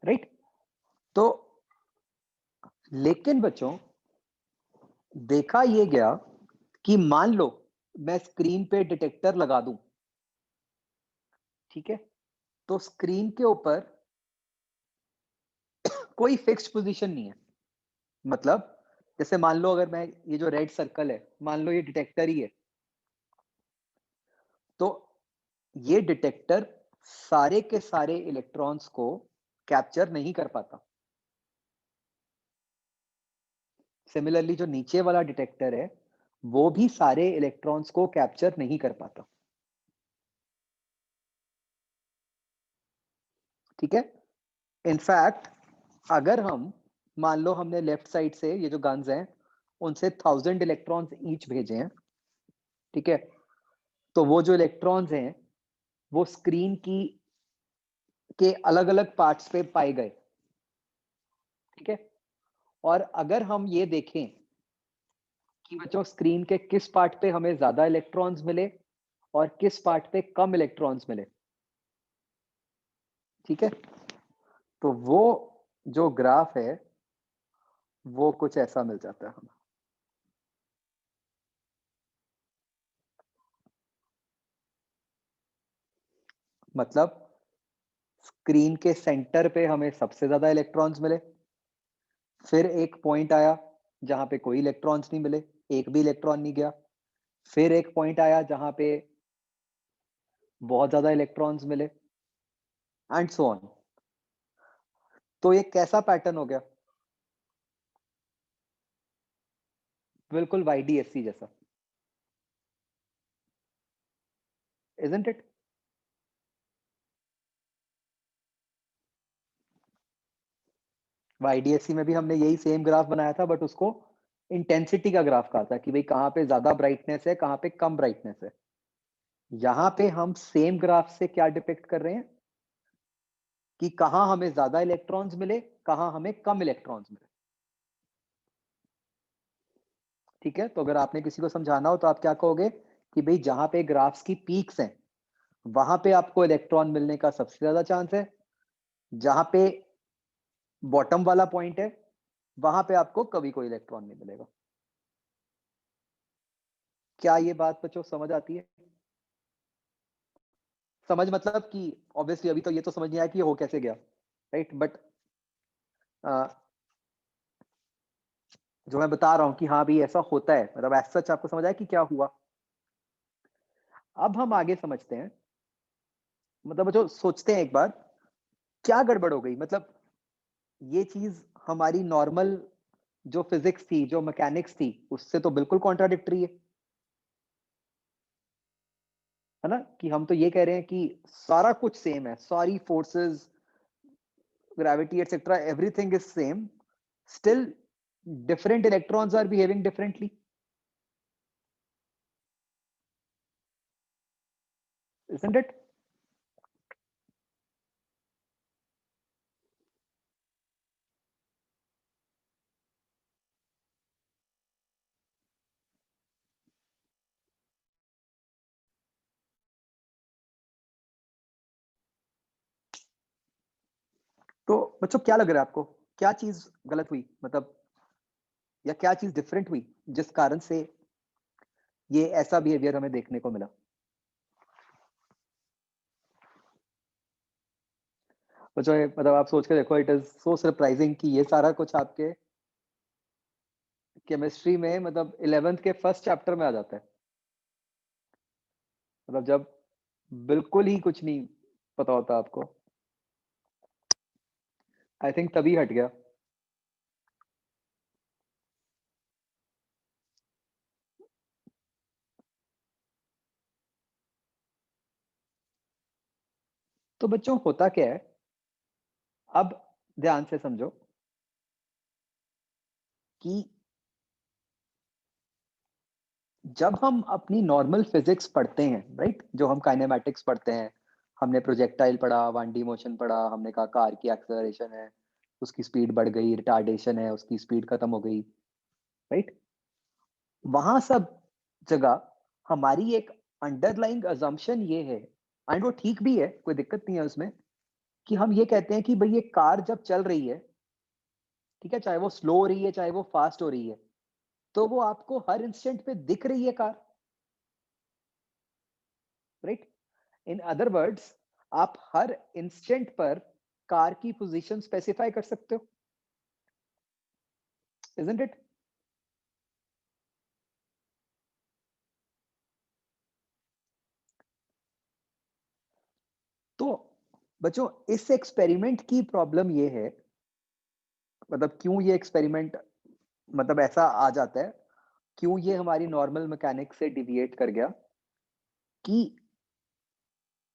Speaker 2: राइट? तो लेकिन बच्चों देखा ये गया कि मान लो मैं स्क्रीन पे डिटेक्टर लगा दूं, ठीक है, तो स्क्रीन के ऊपर कोई फिक्स्ड पोजीशन नहीं है। मतलब जैसे मान लो अगर मैं, ये जो रेड सर्कल है, मान लो ये डिटेक्टर ही है, तो ये डिटेक्टर सारे के सारे इलेक्ट्रॉन्स को कैप्चर नहीं कर पाता। सिमिलरली जो नीचे वाला डिटेक्टर है वो भी सारे इलेक्ट्रॉन्स को कैप्चर नहीं कर पाता। ठीक है, इनफैक्ट अगर हम, मान लो हमने लेफ्ट साइड से ये जो गन्स हैं उनसे 1000 इलेक्ट्रॉन्स ईच भेजे हैं, ठीक है, तो वो जो इलेक्ट्रॉन्स हैं वो स्क्रीन की के अलग अलग पार्ट्स पे पाए गए। ठीक है, और अगर हम ये देखें कि बच्चों स्क्रीन के किस पार्ट पे हमें ज्यादा इलेक्ट्रॉन्स मिले और किस पार्ट पे कम इलेक्ट्रॉन्स मिले, ठीक है, तो वो जो ग्राफ है वो कुछ ऐसा मिल जाता है हमें। मतलब स्क्रीन के सेंटर पे हमें सबसे ज्यादा इलेक्ट्रॉन्स मिले, फिर एक पॉइंट आया जहां पे कोई इलेक्ट्रॉन्स नहीं मिले, एक भी इलेक्ट्रॉन नहीं गया, फिर एक पॉइंट आया जहां पे बहुत ज्यादा इलेक्ट्रॉन्स मिले, एंड सो ऑन। तो ये कैसा पैटर्न हो गया? बिल्कुल YDSC जैसा, इजंट इट? YDSC में भी हमने यही सेम ग्राफ बनाया था, बट उसको इंटेंसिटी का ग्राफ कहा था कि भाई कहाँ पे ज्यादा ब्राइटनेस है, कहाँ पे कम ब्राइटनेस है। यहाँ पे हम सेम ग्राफ से क्या डिपिक्ट कर रहे हैं कि कहाँ हमें ज्यादा इलेक्ट्रॉन्स मिले, कहाँ हमें कम इलेक्ट्रॉन्स मिले। ठीक है, तो अगर आपने किसी को समझाना हो तो आप क्या कहोगे कि भाई जहां पे ग्राफ्स की पीक्स हैं वहां पे आपको इलेक्ट्रॉन मिलने का सबसे ज्यादा चांस है, जहां पे बॉटम वाला पॉइंट है वहां पे आपको कभी कोई इलेक्ट्रॉन नहीं मिलेगा। क्या ये बात बच्चों समझ आती है? समझ मतलब कि ऑब्वियसली अभी तो ये तो समझ नहीं आया कि ये हो कैसे गया, राइट? बट जो मैं बता रहा हूं कि हाँ भी ऐसा होता है, मतलब एज सच आपको समझ आया कि क्या हुआ। अब हम आगे समझते हैं, मतलब बच्चों सोचते हैं एक बार क्या गड़बड़ हो गई। मतलब ये चीज हमारी नॉर्मल जो फिजिक्स थी, जो मैकेनिक्स थी, उससे तो बिल्कुल कॉन्ट्राडिक्टरी है ना? कि हम तो ये कह रहे हैं कि सारा कुछ सेम है, सारी forces, gravity etcetera, everything is same, still different electrons are behaving differently, isn't it? तो बच्चों क्या लग रहा है आपको, क्या चीज गलत हुई, मतलब या क्या चीज डिफरेंट हुई जिस कारण से ये ऐसा बिहेवियर हमें देखने को मिला? बच्चों मतलब आप सोच के देखो, इट इज सो सरप्राइजिंग कि ये सारा कुछ आपके केमिस्ट्री में मतलब 11th के फर्स्ट चैप्टर में आ जाता है। मतलब जब बिल्कुल ही कुछ नहीं पता होता आपको, आई थिंक तभी हट गया। तो बच्चों होता क्या है, अब ध्यान से समझो कि जब हम अपनी नॉर्मल फिजिक्स पढ़ते हैं, राइट, जो हम काइनेमैटिक्स पढ़ते हैं, हमने प्रोजेक्टाइल पढ़ा, 1D मोशन पढ़ा, हमने कहा कार की एक्सेलरेशन है, उसकी स्पीड बढ़ गई, रिटार्डेशन है, उसकी स्पीड खत्म हो गई, राइट? वहां सब जगह हमारी एक अंडरलाइंग अजम्पशन ये है, एंड वो ठीक भी है, कोई दिक्कत नहीं है उसमें, कि हम ये कहते हैं कि भाई ये कार जब चल रही है, ठीक है, चाहे वो स्लो हो रही है चाहे वो फास्ट हो रही है, तो वो आपको हर इंस्टेंट पे दिख रही है car, right? In other words, आप हर इंस्टेंट पर कार की पोजीशन स्पेसिफाई कर सकते हो, इजंट इट? तो बच्चों इस एक्सपेरिमेंट की प्रॉब्लम ये है, मतलब क्यों ये एक्सपेरिमेंट मतलब ऐसा आ जाता है, क्यों ये हमारी नॉर्मल मैकेनिक्स से डिविएट कर गया, कि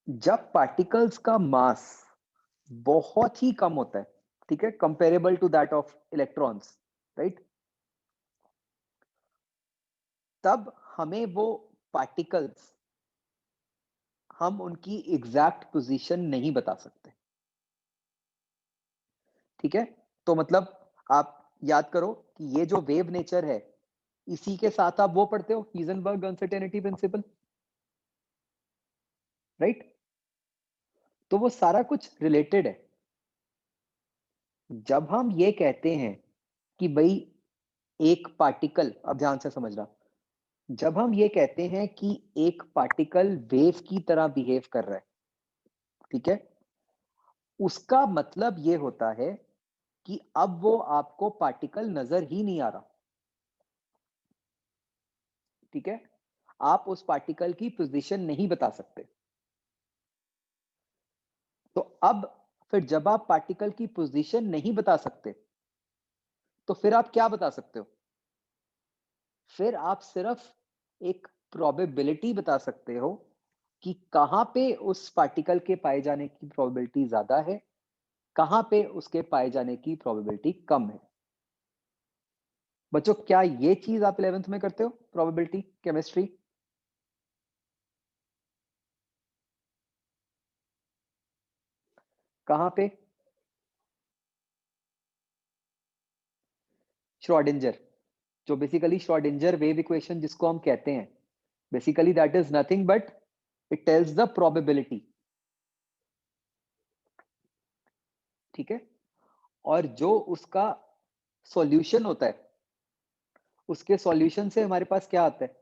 Speaker 2: जब पार्टिकल्स का मास बहुत ही कम होता है, ठीक है, comparable to that of electrons, right, तब हमें वो पार्टिकल्स, हम उनकी एग्जैक्ट पोजीशन नहीं बता सकते, ठीक है? तो मतलब आप याद करो कि ये जो वेव नेचर है, इसी के साथ आप वो पढ़ते हो, हीजनबर्ग अनसर्टेनिटी प्रिंसिपल, राइट? तो वो सारा कुछ रिलेटेड है। जब हम ये कहते हैं कि भाई एक पार्टिकल, अब ध्यान से समझना, जब हम ये कहते हैं कि एक पार्टिकल वेव की तरह बिहेव कर रहा है, ठीक है, उसका मतलब ये होता है कि अब वो आपको पार्टिकल नजर ही नहीं आ रहा, ठीक है, आप उस पार्टिकल की पोजीशन नहीं बता सकते। तो अब फिर जब आप पार्टिकल की पोजीशन नहीं बता सकते, तो फिर आप क्या बता सकते हो? फिर आप सिर्फ एक प्रोबेबिलिटी बता सकते हो कि कहां पे उस पार्टिकल के पाए जाने की प्रोबेबिलिटी ज्यादा है, कहां पे उसके पाए जाने की प्रोबेबिलिटी कम है। बच्चों क्या ये चीज आप 11th में करते हो, प्रोबेबिलिटी केमिस्ट्री? कहां पे? श्रोडिंजर, जो बेसिकली श्रोडिंजर वेव इक्वेशन जिसको हम कहते हैं, basically that is nothing but it tells the probability. ठीक है, और जो उसका सॉल्यूशन होता है, उसके सॉल्यूशन से हमारे पास क्या आता है?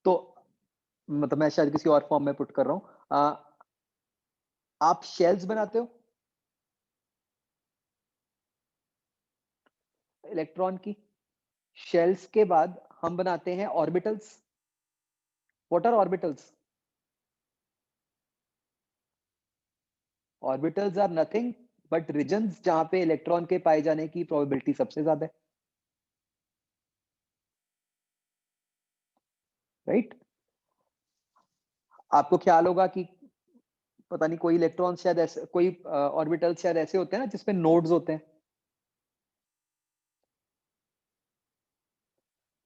Speaker 2: तो मतलब मैं शायद किसी और फॉर्म में पुट कर रहा हूं, आप शेल्स बनाते हो इलेक्ट्रॉन की, शेल्स के बाद हम बनाते हैं orbitals. What are orbitals? Orbitals are nothing but regions जहां पे इलेक्ट्रॉन के पाए जाने की प्रोबेबिलिटी सबसे ज्यादा है, राइट? आपको ख्याल होगा कि पता नहीं कोई इलेक्ट्रॉन शायद ऐसे, कोई ऑर्बिटल शायद ऐसे होते हैं ना जिसमें नोड्स होते हैं,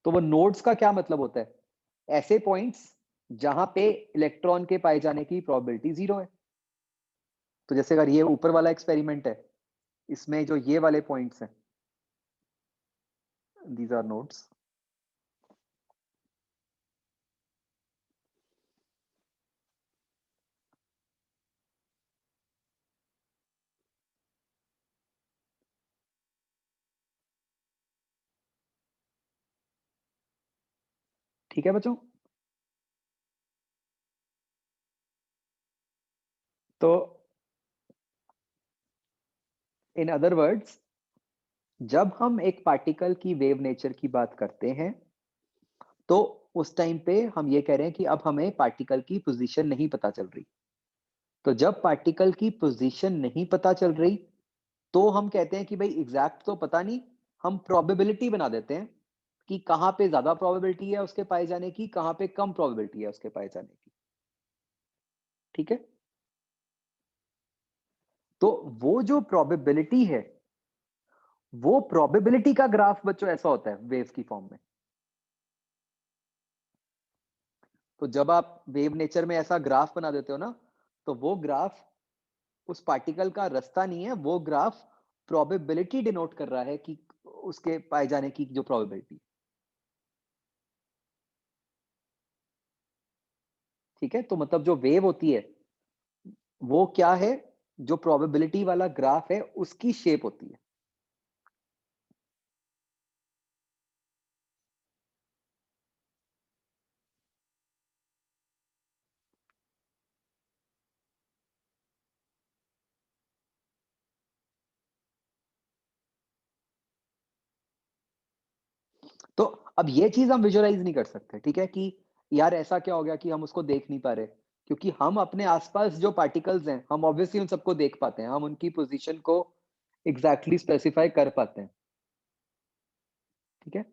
Speaker 2: तो वो नोड्स का क्या मतलब होता है? ऐसे पॉइंट्स जहां पे इलेक्ट्रॉन के पाए जाने की प्रोबेबिलिटी 0 है। तो जैसे अगर ये ऊपर वाला एक्सपेरिमेंट है, इसमें जो ये वाले पॉइंट्स हैं, दीज आर नोड्स। ठीक है बच्चों, तो इन अदर वर्ड्स, जब हम एक पार्टिकल की वेव नेचर की बात करते हैं, तो उस टाइम पे हम ये कह रहे हैं कि अब हमें पार्टिकल की पोजीशन नहीं पता चल रही। तो जब पार्टिकल की पोजीशन नहीं पता चल रही, तो हम कहते हैं कि भाई एग्जैक्ट तो पता नहीं, हम प्रोबेबिलिटी बना देते हैं कि कहां पे ज्यादा प्रोबेबिलिटी है उसके पाए जाने की, कहां पे कम प्रोबेबिलिटी है उसके पाए जाने की। ठीक है, तो वो जो प्रोबेबिलिटी है, वो प्रोबेबिलिटी का ग्राफ बच्चों ऐसा होता है वेव की फॉर्म में। तो जब आप वेव नेचर में ऐसा ग्राफ बना देते हो ना, तो वो ग्राफ उस पार्टिकल का रास्ता नहीं है, वो ग्राफ प्रोबेबिलिटी डिनोट कर रहा है कि उसके पाए जाने की जो प्रोबेबिलिटी। ठीक है, तो मतलब जो वेव होती है वो क्या है, जो प्रोबेबिलिटी वाला ग्राफ है उसकी शेप होती है। तो अब ये चीज हम विजुअलाइज नहीं कर सकते, ठीक है, कि यार ऐसा क्या हो गया कि हम उसको देख नहीं पा रहे, क्योंकि हम अपने आसपास जो पार्टिकल्स हैं, हम ऑब्वियसली उन सबको देख पाते हैं, हम उनकी पोजीशन को एग्जैक्टली स्पेसिफाई कर पाते हैं। ठीक है,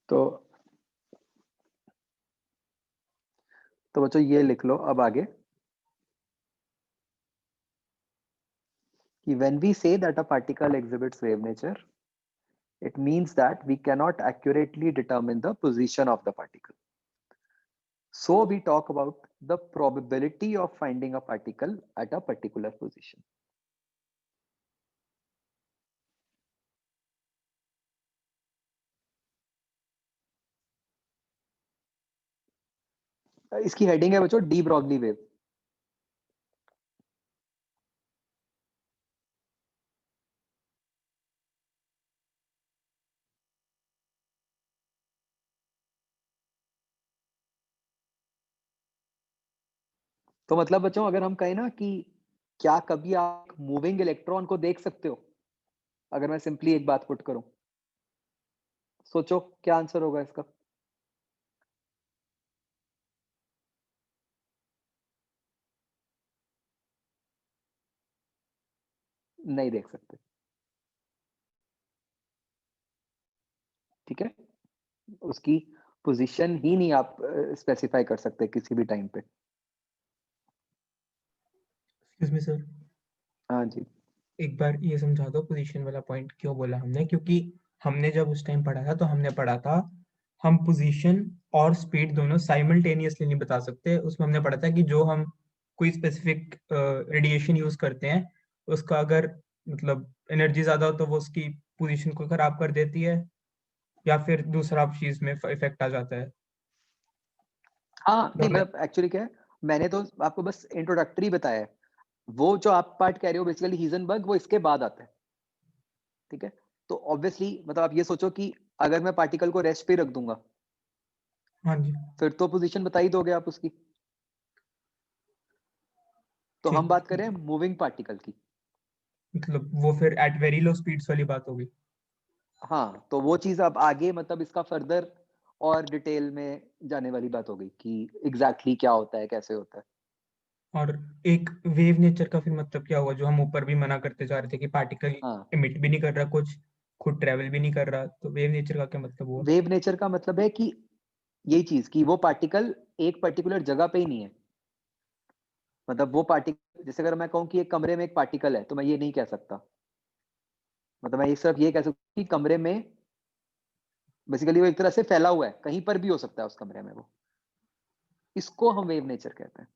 Speaker 2: तो बच्चों ये लिख लो अब आगे कि when we say that a particle exhibits wave nature, it means that we cannot accurately determine the position of the particle. So we talk about the probability of finding a particle at a particular position. इसकी heading है बच्चों de Broglie wave. तो मतलब बच्चों अगर हम कहें ना कि क्या कभी आप मूविंग इलेक्ट्रॉन को देख सकते हो, अगर मैं सिंपली एक बात पुट करूं, सोचो क्या आंसर होगा इसका। नहीं देख सकते, ठीक है, उसकी पोजीशन ही नहीं आप स्पेसिफाई कर सकते किसी भी टाइम पे।
Speaker 3: एक्सक्यूज मी सर,
Speaker 2: हाँ जी।
Speaker 3: एक बार ये समझा दो पोजीशन वाला पॉइंट क्यों बोला हमने, क्योंकि हमने जब उस टाइम पढ़ा था तो हमने पढ़ा था हम पोजीशन और स्पीड दोनों साइमल्टेनियसली नहीं बता सकते। उसमें हमने पढ़ा था कि जो हम कोई स्पेसिफिक रेडिएशन यूज करते हैं उसका अगर मतलब एनर्जी ज्यादा हो तो वो उसकी पोजीशन को खराब कर देती है, या फिर दूसरा चीज में इफेक्ट आ जाता है।
Speaker 2: हाँ
Speaker 3: तो
Speaker 2: नहीं
Speaker 3: हमें
Speaker 2: मतलब एक्चुअली क्या है, मैंने तो आपको बस इंट्रोडक्टरी बताया है। वो जो आप पार्ट कह रहे हो बेसिकली हीजनबर्ग, वो इसके बाद आता है, ठीक है। तो ऑब्वियसली मतलब आप ये सोचो कि अगर मैं पार्टिकल को रेस्ट पे रख दूंगा
Speaker 3: हाँ जी
Speaker 2: फिर तो पोजीशन बता ही दोगे आप उसकी। तो हम
Speaker 3: ठीक,
Speaker 2: बात करें मूविंग पार्टिकल की।
Speaker 3: मतलब वो फिर एट वेरी लो स्पीड्स वाली बात होगी।
Speaker 2: हाँ तो वो चीज अब आगे मतलब इसका फर्दर और डिटेल में जाने वाली बात हो गई कि एग्जैक्टली क्या होता है, कैसे होता है।
Speaker 3: और एक वेव नेचर का फिर मतलब क्या हुआ, जो हम ऊपर भी मना करते जा रहे थे कि पार्टिकल
Speaker 2: हाँ,
Speaker 3: इमिट भी नहीं कर रहा कुछ, खुद ट्रेवल भी नहीं कर रहा, तो वेव नेचर का क्या मतलब हुआ?
Speaker 2: वेव नेचर का मतलब है कि यही चीज कि वो पार्टिकल एक पर्टिकुलर जगह पे ही नहीं है। मतलब वो पार्टिकल, जैसे अगर मैं कहूँ कि एक कमरे में एक पार्टिकल है तो मैं ये नहीं कह सकता। मतलब मैं एक सिर्फ ये कह सकता हूँ कि कमरे में बेसिकली वो एक तरह से फैला हुआ है, कहीं पर भी हो सकता है उस कमरे में वो। इसको हम वेव नेचर कहते हैं।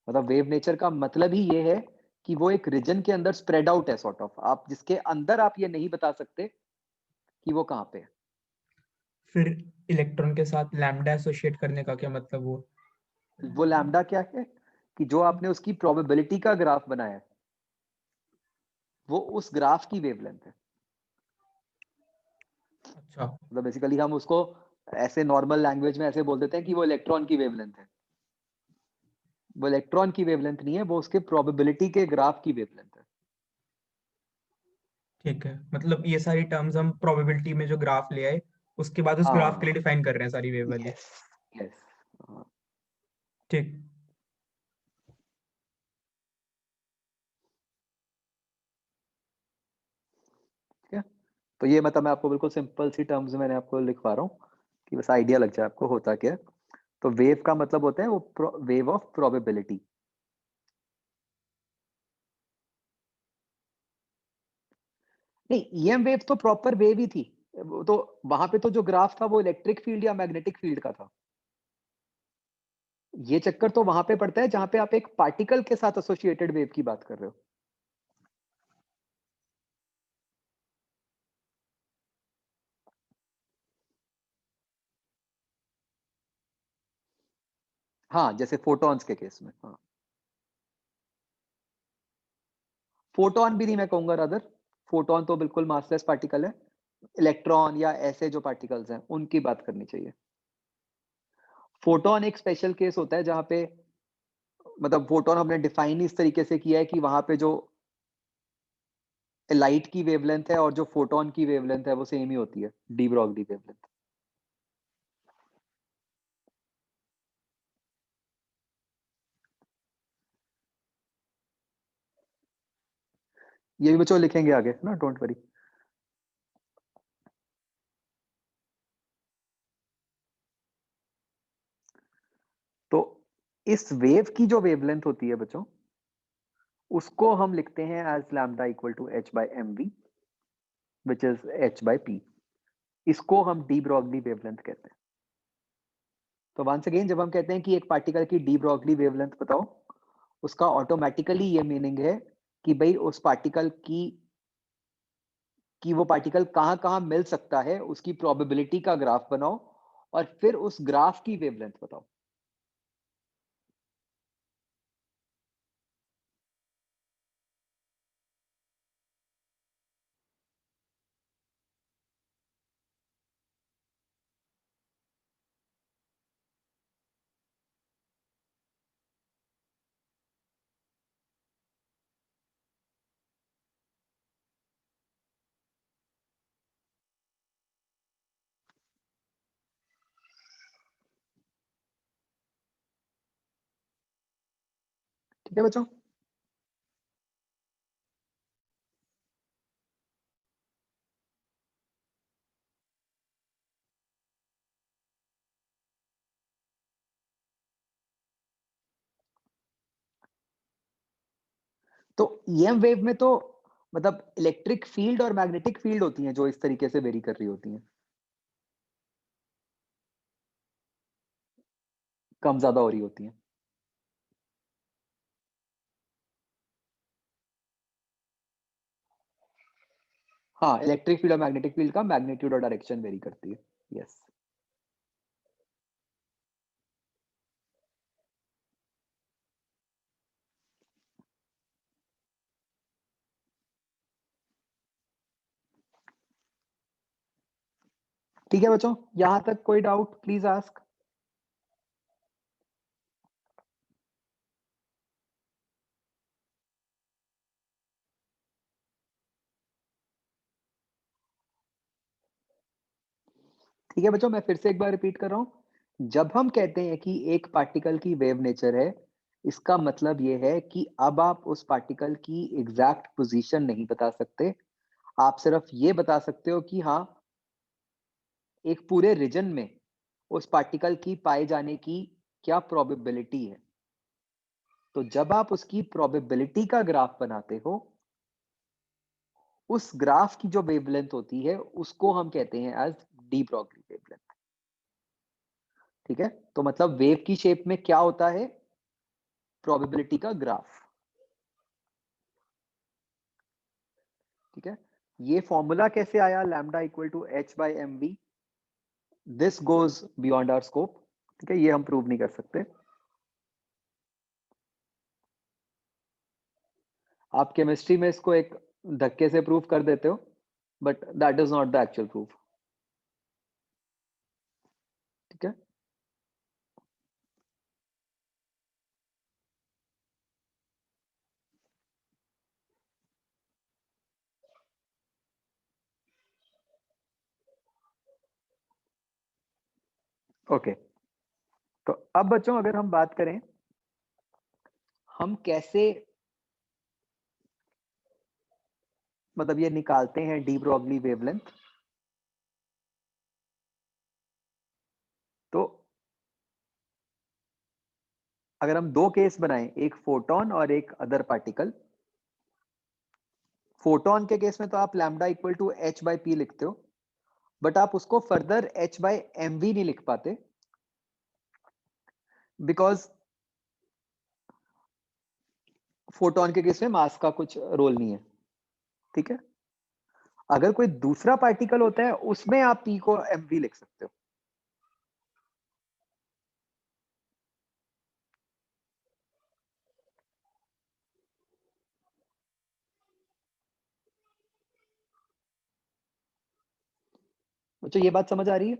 Speaker 2: मतलब वेव नेचर का मतलब ही ये है कि वो एक रीजन के अंदर स्प्रेड आउट है, सॉर्ट ऑफ, आप जिसके अंदर आप ये नहीं बता सकते कि वो कहाँ पे है।
Speaker 3: फिर इलेक्ट्रॉन के साथ लैम्डा एसोसिएट करने का क्या मतलब हुआ?
Speaker 2: वो लैम्डा क्या है कि जो आपने उसकी प्रोबेबिलिटी का ग्राफ बनाया है वो उस ग्राफ की वेवलेंथ है।
Speaker 3: अच्छा,
Speaker 2: मतलब बेसिकली हम उसको ऐसे नॉर्मल लैंग्वेज में ऐसे बोल देते हैं कि वो इलेक्ट्रॉन की वेवलेंथ है। वो इलेक्ट्रॉन की वेवलेंथ नहीं है, वो उसके प्रोबेबिलिटी के ग्राफ की वेवलेंथ है।
Speaker 3: ठीक है, मतलब ये सारी टर्म्स हम प्रोबेबिलिटी में जो ग्राफ ले आए उसके बाद उस ग्राफ के लिए
Speaker 2: हाँ,
Speaker 3: डिफाइन कर रहे हैं सारी वेव वाली।
Speaker 2: Yes, yes.
Speaker 3: ठीक।
Speaker 2: ठीक है, तो ये मतलब मैं आपको बिल्कुल सिंपल सी टर्म्स मैंने आपको लिखवा रहा हूँ कि बस आइडिया लग जाए आपको होता क्या है। तो वेव का मतलब होता है वो वेव ऑफ प्रोबेबिलिटी। नहीं, ईएम वेव तो प्रॉपर वेव ही थी। वो तो वहां पे तो जो ग्राफ था वो इलेक्ट्रिक फील्ड या मैग्नेटिक फील्ड का था। ये चक्कर तो वहां पे पड़ता है जहां पे आप एक पार्टिकल के साथ एसोसिएटेड वेव की बात कर रहे हो। हाँ, जैसे फोटॉन्स के केस में। हाँ, फोटोन भी नहीं मैं कहूंगा, रादर फोटोन तो बिल्कुल मासलेस पार्टिकल है। इलेक्ट्रॉन या ऐसे जो पार्टिकल्स हैं उनकी बात करनी चाहिए। फोटोन एक स्पेशल केस होता है जहां पे मतलब फोटोन हमने डिफाइन इस तरीके से किया है कि वहां पे जो लाइट की वेवलेंथ है और जो फोटोन की वेवलेंथ है वो सेम ही होती है, डी ब्रॉगली वेवलेंथ। ये भी बच्चों लिखेंगे आगे ना, डोंट वरी। तो इस वेव की जो वेवलेंथ होती है बच्चों उसको हम लिखते हैं as lambda equal to h by mv which is h by p। इसको हम डी ब्रॉगली वेवलेंथ कहते हैं। तो वंस अगेन जब हम कहते हैं कि एक पार्टिकल की डी ब्रॉगली वेवलेंथ बताओ, उसका ऑटोमेटिकली ये मीनिंग है कि भाई उस पार्टिकल की वो पार्टिकल कहाँ कहाँ मिल सकता है उसकी प्रोबेबिलिटी का ग्राफ बनाओ और फिर उस ग्राफ की वेवलेंथ बताओ। ठीक है बच्चों, तो EM वेव में तो मतलब इलेक्ट्रिक फील्ड और मैग्नेटिक फील्ड होती हैं जो इस तरीके से वेरी कर रही होती हैं, कम ज्यादा हो रही होती हैं। हाँ, इलेक्ट्रिक फील्ड और मैग्नेटिक फील्ड का मैग्नीट्यूड और डायरेक्शन वेरी करती है। यस, ठीक है बच्चों, यहां तक कोई डाउट प्लीज आस्क। ठीक है बच्चों, मैं फिर से एक बार रिपीट कर रहा हूं। जब हम कहते हैं कि एक पार्टिकल की वेव नेचर है, इसका मतलब यह है कि अब आप उस पार्टिकल की एग्जैक्ट पोजीशन नहीं बता सकते, आप सिर्फ ये बता सकते हो कि हाँ, एक पूरे रीजन में उस पार्टिकल की पाए जाने की क्या प्रोबेबिलिटी है। तो जब आप उसकी प्रोबेबिलिटी का ग्राफ बनाते हो, उस ग्राफ की जो वेवलेंथ होती है उसको हम कहते हैं एज डी ब्रॉगली वेवलेंथ। ठीक है, तो मतलब वेव की शेप में क्या होता है, प्रोबेबिलिटी का ग्राफ। ठीक है, ये फॉर्मूला कैसे आया, lambda equal to H by M V, this goes beyond our scope. ठीक है, ये हम प्रूव नहीं कर सकते। आप केमिस्ट्री में इसको एक धक्के से प्रूव कर देते हो, but that is not the actual proof. ठीक है, ओके। तो अब बच्चों अगर हम बात करें हम कैसे मतलब ये निकालते हैं डी ब्रॉगली वेवलेंथ, तो अगर हम दो केस बनाएं, एक फोटोन और एक अदर पार्टिकल। फोटोन के केस में तो आप lambda equal to H by P लिखते हो, बट आप उसको further H by M V नहीं लिख पाते, बिकॉज फोटोन के केस में मास का कुछ रोल नहीं है। ठीक है, अगर कोई दूसरा पार्टिकल होता है उसमें आप पी को एम वी लिख सकते हो। बच्चों ये बात समझ आ रही है?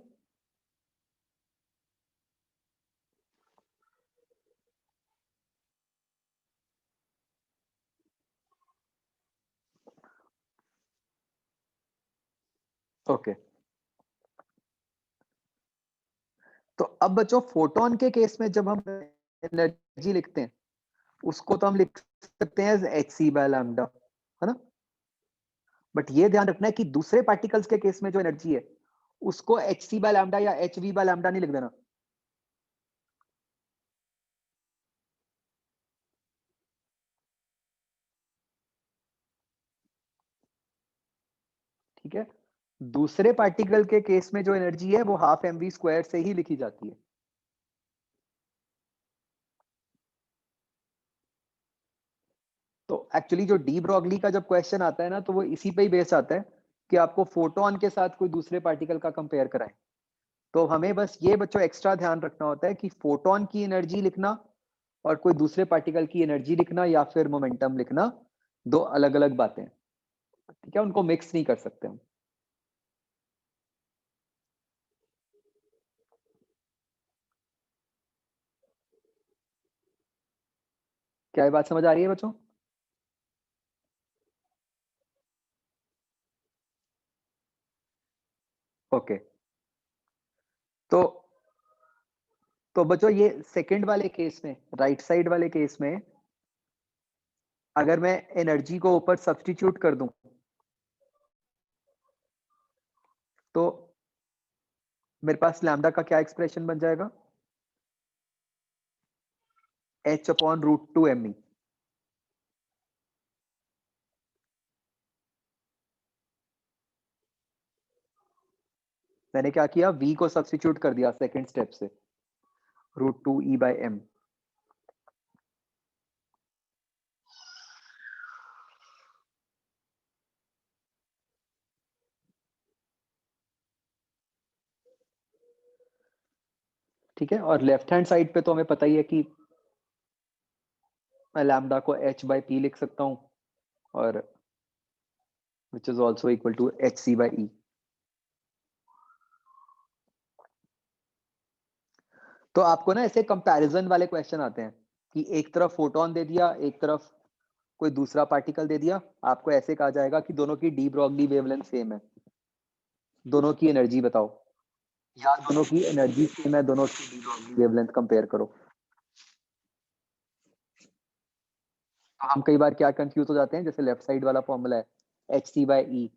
Speaker 2: ओके, तो अब बच्चों फोटोन के केस में जब हम एनर्जी लिखते हैं उसको तो हम लिख सकते हैं एच सी बाय लैम्डा, है ना। बट ये ध्यान रखना है कि दूसरे पार्टिकल्स के केस में जो एनर्जी है उसको एच सी बाय लैम्डा या एच वी बाय लैम्डा नहीं लिख देना। ठीक है, दूसरे पार्टिकल के केस में जो एनर्जी है वो हाफ एम वी स्क्वायर से ही लिखी जाती है। तो एक्चुअली जो डी ब्रॉगली का जब क्वेश्चन आता है ना, तो वो इसी पे ही बेस आता है कि आपको फोटोन के साथ कोई दूसरे पार्टिकल का कंपेयर कराएं। तो हमें बस ये बच्चों एक्स्ट्रा ध्यान रखना होता है कि फोटोन की एनर्जी लिखना और कोई दूसरे पार्टिकल की एनर्जी लिखना या फिर मोमेंटम लिखना दो अलग अलग बातें हैं, ठीक है, उनको मिक्स नहीं कर सकते हम। क्या ये बात समझ आ रही है बच्चों? ओके, तो बच्चों ये सेकंड वाले केस में, राइट साइड वाले केस में, अगर मैं एनर्जी को ऊपर सब्स्टिट्यूट कर दूं तो मेरे पास लैम्डा का क्या एक्सप्रेशन बन जाएगा? h/√2me। मैंने क्या किया, v को सब्स्टिट्यूट कर दिया सेकंड स्टेप से, √2e/m। ठीक है, और लेफ्ट हैंड साइड पे तो हमें पता ही है कि मैं लैम्डा को h/p लिख सकता हूं, और which is also equal to hc/e। तो आपको ना ऐसे कंपैरिजन वाले क्वेश्चन आते हैं कि एक तरफ फोटोन दे दिया, एक तरफ कोई दूसरा पार्टिकल दे दिया, आपको ऐसे कहा जाएगा कि दोनों की डी ब्रॉगली वेवलेंथ सेम है, दोनों की एनर्जी बताओ, या दोनों की एनर्जी सेम है, दोनों की डी ब्रॉगली वेवलेंथ कंपेयर करो। तो हम कई बार क्या कंफ्यूज हो जाते हैं, जैसे लेफ्ट साइड वाला फॉर्मूला है hc/e,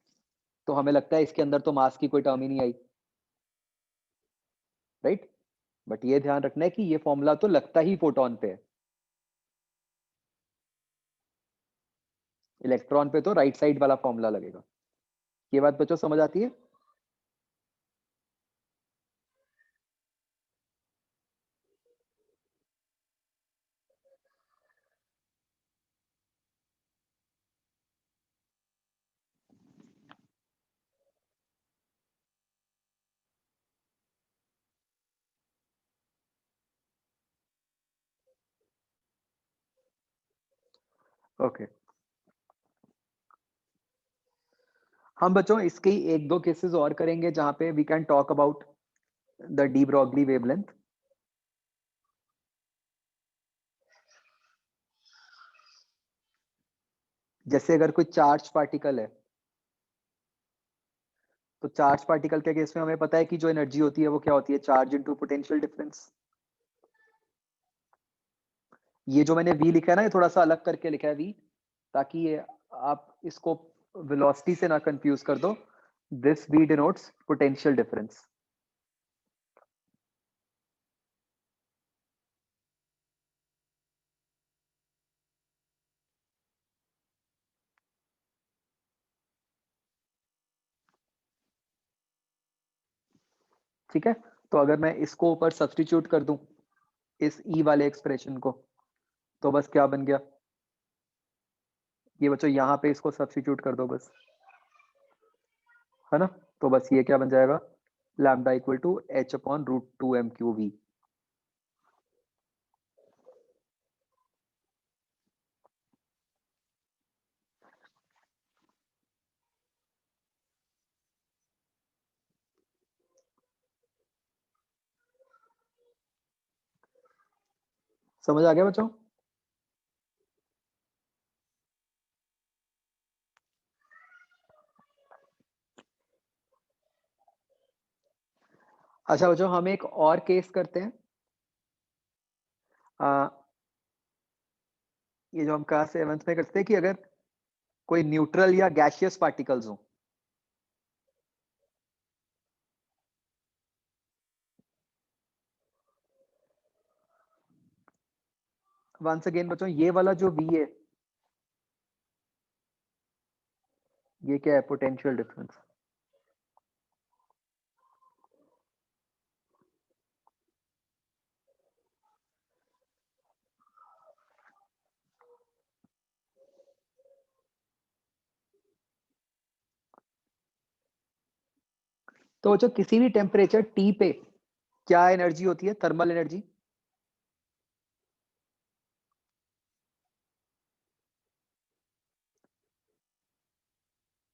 Speaker 2: तो हमें लगता है इसके अंदर तो मास की कोई टर्म ही नहीं आई, राइट? बट ये ध्यान रखना है कि ये फॉर्मूला तो लगता ही फोटोन पे है, इलेक्ट्रॉन पे तो राइट साइड वाला फॉर्मूला लगेगा। ये बात बच्चों समझ आती है? ओके, हम बच्चों इसके एक दो केसेस और करेंगे जहां पे we can talk about the de Broglie wavelength. जैसे अगर कोई चार्ज पार्टिकल है, तो चार्ज पार्टिकल के केस में हमें पता है कि जो एनर्जी होती है वो क्या होती है, चार्ज इनटू पोटेंशियल डिफरेंस। ये जो मैंने v लिखा है ना, ये थोड़ा सा अलग करके लिखा है v, ताकि ये आप इसको वेलोसिटी से ना कंफ्यूज कर दो। This v denotes potential difference. ठीक है, तो अगर मैं इसको ऊपर सब्स्टिट्यूट कर दूं इस e वाले एक्सप्रेशन को, तो बस क्या बन गया, ये बच्चों यहाँ पे इसको सब्स्टिट्यूट कर दो बस, है ना? तो बस ये क्या बन जाएगा, लैम्डा इक्वल टू h/√2m3v। समझ आ गया बच्चों? अच्छा बच्चों, हम एक और केस करते हैं। ये जो हम क्लास 7th में करते हैं कि अगर कोई न्यूट्रल या गैसियस पार्टिकल्स हो, वंस अगेन बच्चों ये वाला जो v है, ये क्या है, पोटेंशियल डिफरेंस। तो जो किसी भी टेम्परेचर T पे क्या एनर्जी होती है, thermal energy?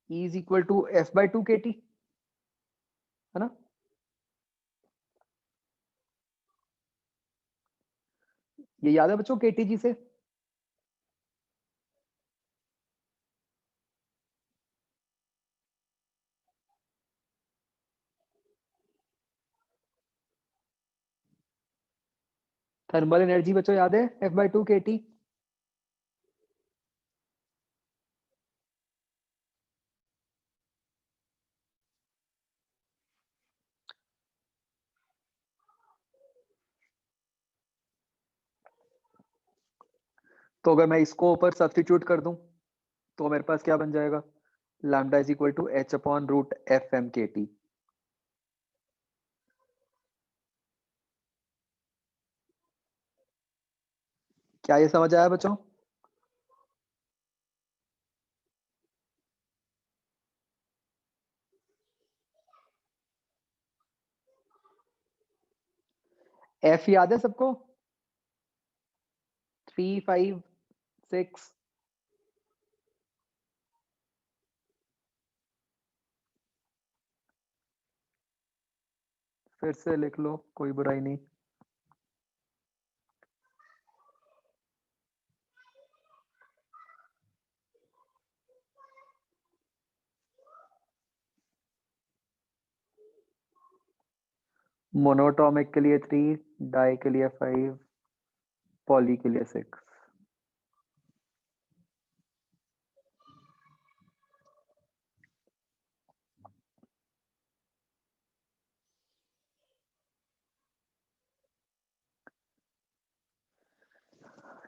Speaker 2: E is equal to F/2 kT, है ना? ये याद है बच्चों KTG से? थर्मल एनर्जी बच्चों याद है? F/2 kT। तो अगर मैं इसको ऊपर सब्स्टिट्यूट कर दूं तो मेरे पास क्या बन जाएगा? Lambda is equal to H/√FM/kT। क्या ये समझ आया बच्चों? F याद है सबको? 3, 5, 6। फिर से लिख लो, कोई बुराई नहीं। मोनोटॉमिक के लिए 3, डाई के लिए 5, पॉली के लिए 6।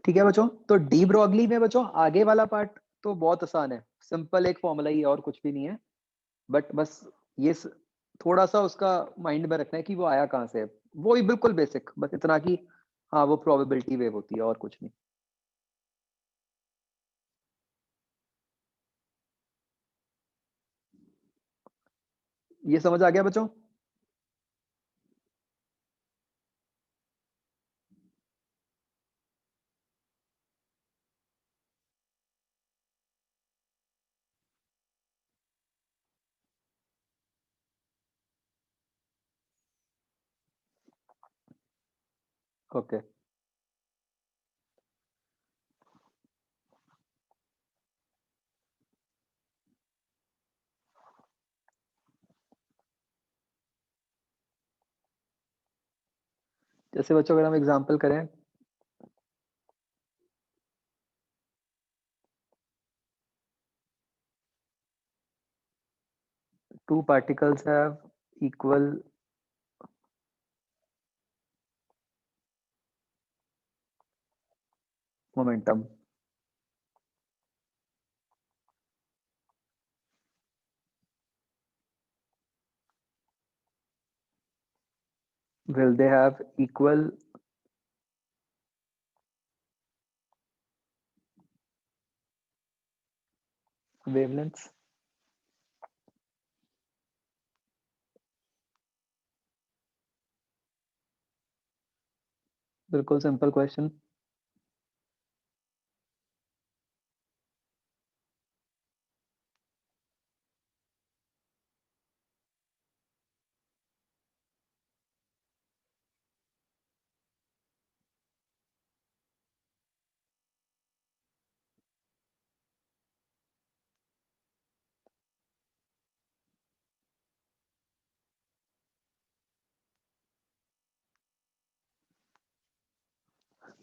Speaker 2: ठीक है बच्चों, तो डी ब्रॉगली में बच्चों आगे वाला पार्ट तो बहुत आसान है, सिंपल एक फॉर्मूला ही है और कुछ भी नहीं है। बट बस ये थोड़ा सा उसका माइंड में रखना है कि वो आया कहाँ से है। वो ही बिल्कुल बेसिक, बस इतना कि हाँ वो प्रोबेबिलिटी वेव होती है और कुछ नहीं। ये समझ आ गया बच्चों? ओके जैसे बच्चों अगर हम एग्जांपल करें, two particles have equal momentum. Will they have equal wavelengths? बिल्कुल सिंपल क्वेश्चन।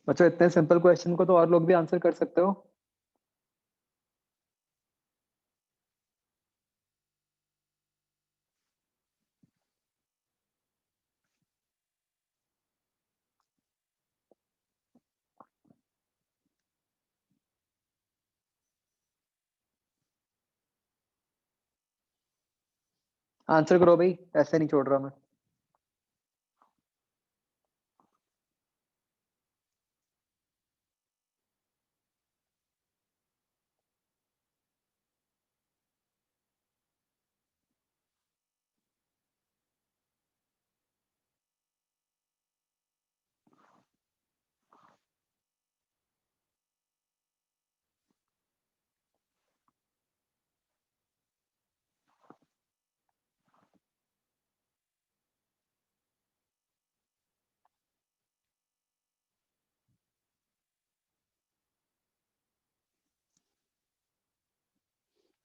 Speaker 2: बच्चों इतने सिंपल क्वेश्चन को तो और लोग भी आंसर कर सकते हो। आंसर करो भाई, ऐसे नहीं छोड़ रहा मैं।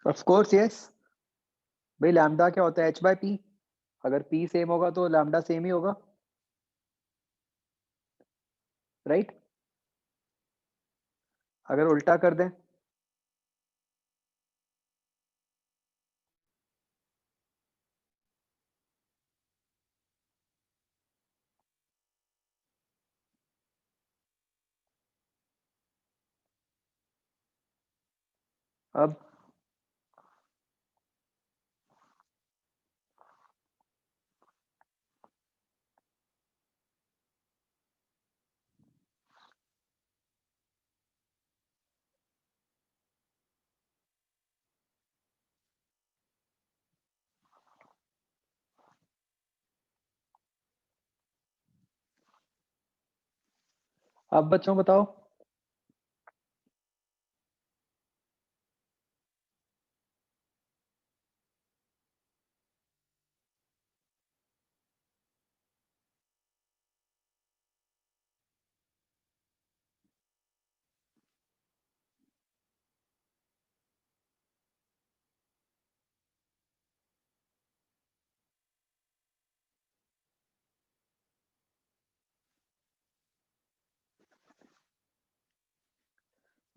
Speaker 2: Of course yes. भाई लैम्डा क्या होता है? h by P. अगर p सेम होगा तो लैम्डा सेम ही होगा, राइट? अगर उल्टा कर दें, अब बच्चों बताओ।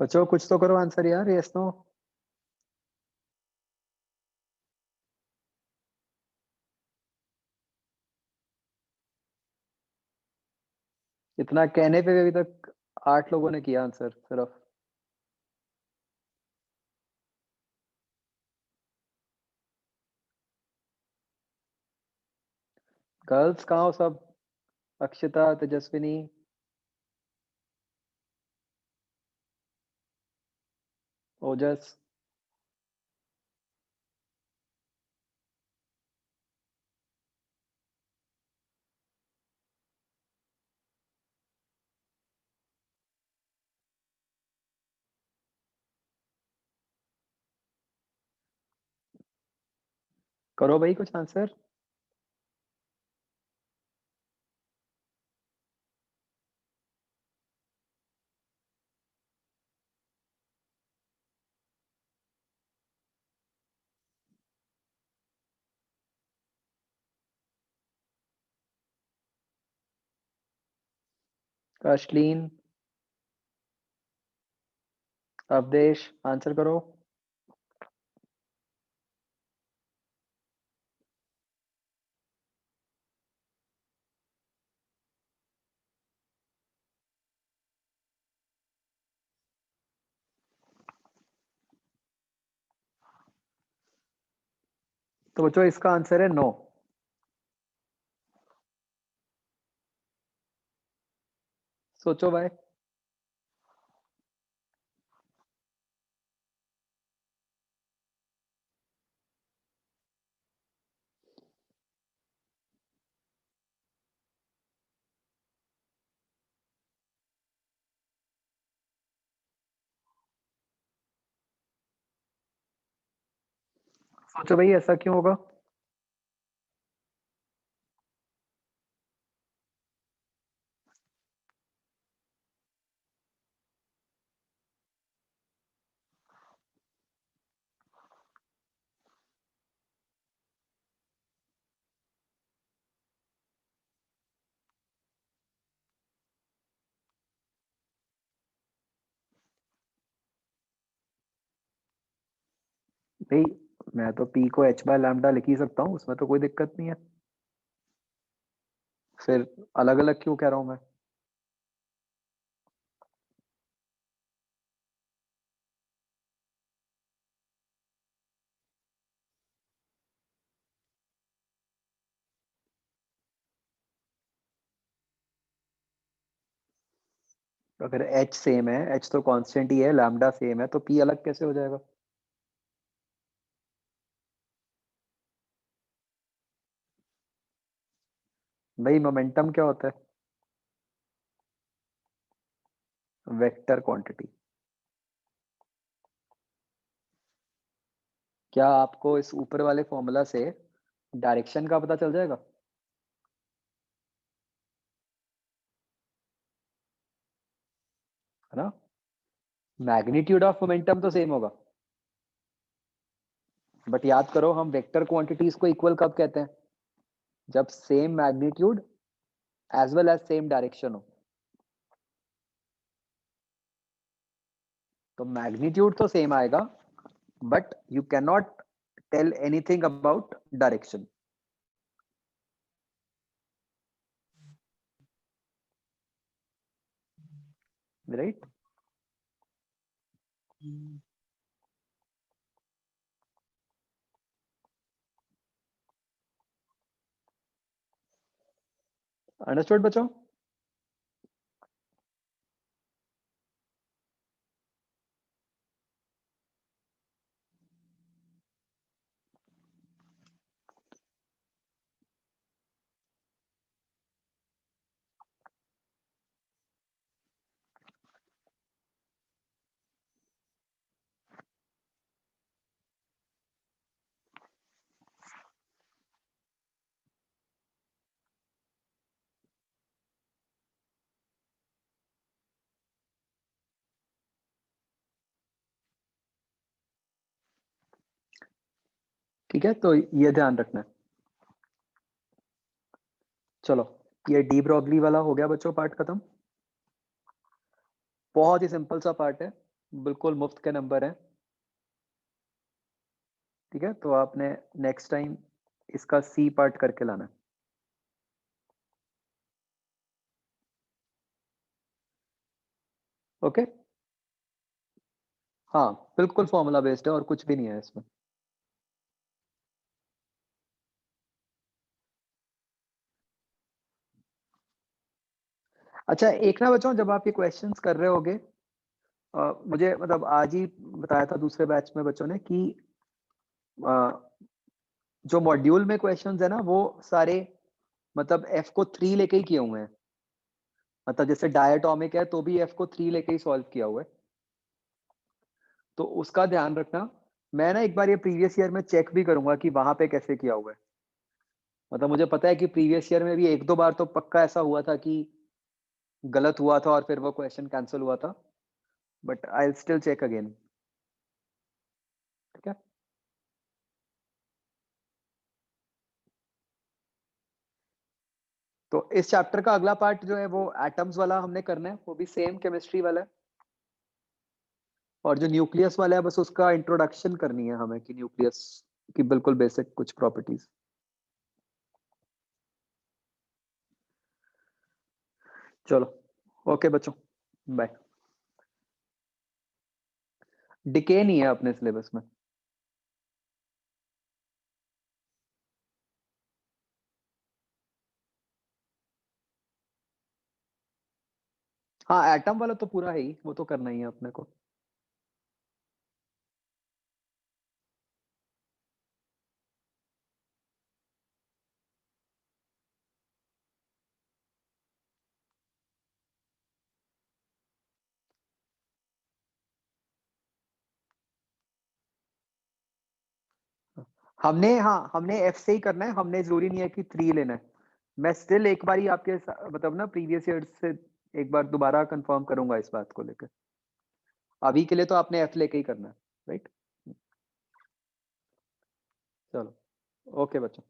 Speaker 2: बच्चों कुछ तो करो आंसर यार, यस नो। इतना कहने पे भी अभी तक 8 लोगों ने किया आंसर सिर्फ। गर्ल्स कहाँ हो सब? अक्षिता, तेजस्विनी, ओजस। करो भाई कुछ आंसर। अश्लीन, अवदेश, आंसर करो। तो बच्चों इसका आंसर है नो। सोचो भाई। सोचो भाई ऐसा क्यों होगा? भाई मैं तो p को h बाय लैम्डा लिख ही सकता हूँ, उसमें तो कोई दिक्कत नहीं है। फिर अलग अलग क्यों कह रहा हूँ मैं? अगर h सेम है, h तो कांस्टेंट ही है, लैम्डा सेम है, तो p अलग कैसे हो जाएगा? भाई मोमेंटम क्या होता है? Vector quantity. क्या आपको इस ऊपर वाले फॉर्मूला से डायरेक्शन का पता चल जाएगा? है ना? मैग्नीट्यूड ऑफ मोमेंटम तो सेम होगा। बट याद करो हम वेक्टर क्वांटिटीज को इक्वल कब कहते हैं? जब same magnitude as well as same direction हो। तो मैग्नीट्यूड तो सेम आएगा, but you can not tell anything about direction. Right? Understood बच्चों? ठीक है, तो ये ध्यान रखना है। चलो, ये डी ब्रॉगली वाला हो गया बच्चों, पार्ट खत्म। बहुत ही सिंपल सा पार्ट है, बिल्कुल मुफ्त के नंबर है। ठीक है, तो आपने नेक्स्ट टाइम इसका सी पार्ट करके लाना है। ओके? हाँ, बिल्कुल फॉर्मूला बेस्ड है और कुछ भी नहीं है इसमें। अच्छा, एक ना बच्चों, जब आप ये क्वेश्चंस कर रहे होगे, मुझे मतलब आज ही बताया था दूसरे बैच में बच्चों ने कि जो मॉड्यूल में क्वेश्चंस है ना, वो सारे मतलब एफ को 3 लेके ही किए हुए हैं। मतलब जैसे डायटोमिक है तो भी एफ को 3 लेके ही सॉल्व किया हुआ है, तो उसका ध्यान रखना। मैं ना एक बार ये प्रीवियस ईयर में चेक भी करूंगा कि वहां पे कैसे किया हुआ है। मतलब मुझे पता है कि प्रीवियस ईयर में भी एक दो बार तो पक्का ऐसा हुआ था कि गलत हुआ था और फिर वो क्वेश्चन कैंसिल हुआ था, but I still check again. ठीक है? तो इस चैप्टर का अगला पार्ट जो है वो एटम्स वाला हमने करना है, वो भी सेम केमिस्ट्री वाला है। और जो न्यूक्लियस वाला है, बस उसका इंट्रोडक्शन करनी है हमें कि न्यूक्लियस की बिल्कुल बेसिक कुछ प्रॉपर्टीज। चलो, ओके बच्चों, बाय। डिके नहीं है अपने सिलेबस में। हाँ, एटम वाला तो पूरा है ही, वो तो करना ही है अपने को। हमने एफ से ही करना है, हमने जरूरी नहीं है कि 3 लेना है। मैं स्टिल एक बार ही आपके मतलब ना प्रीवियस ईयर से एक बार दोबारा कंफर्म करूंगा इस बात को लेकर। अभी के लिए तो आपने एफ लेके ही करना है, राइट? चलो, ओके बच्चों।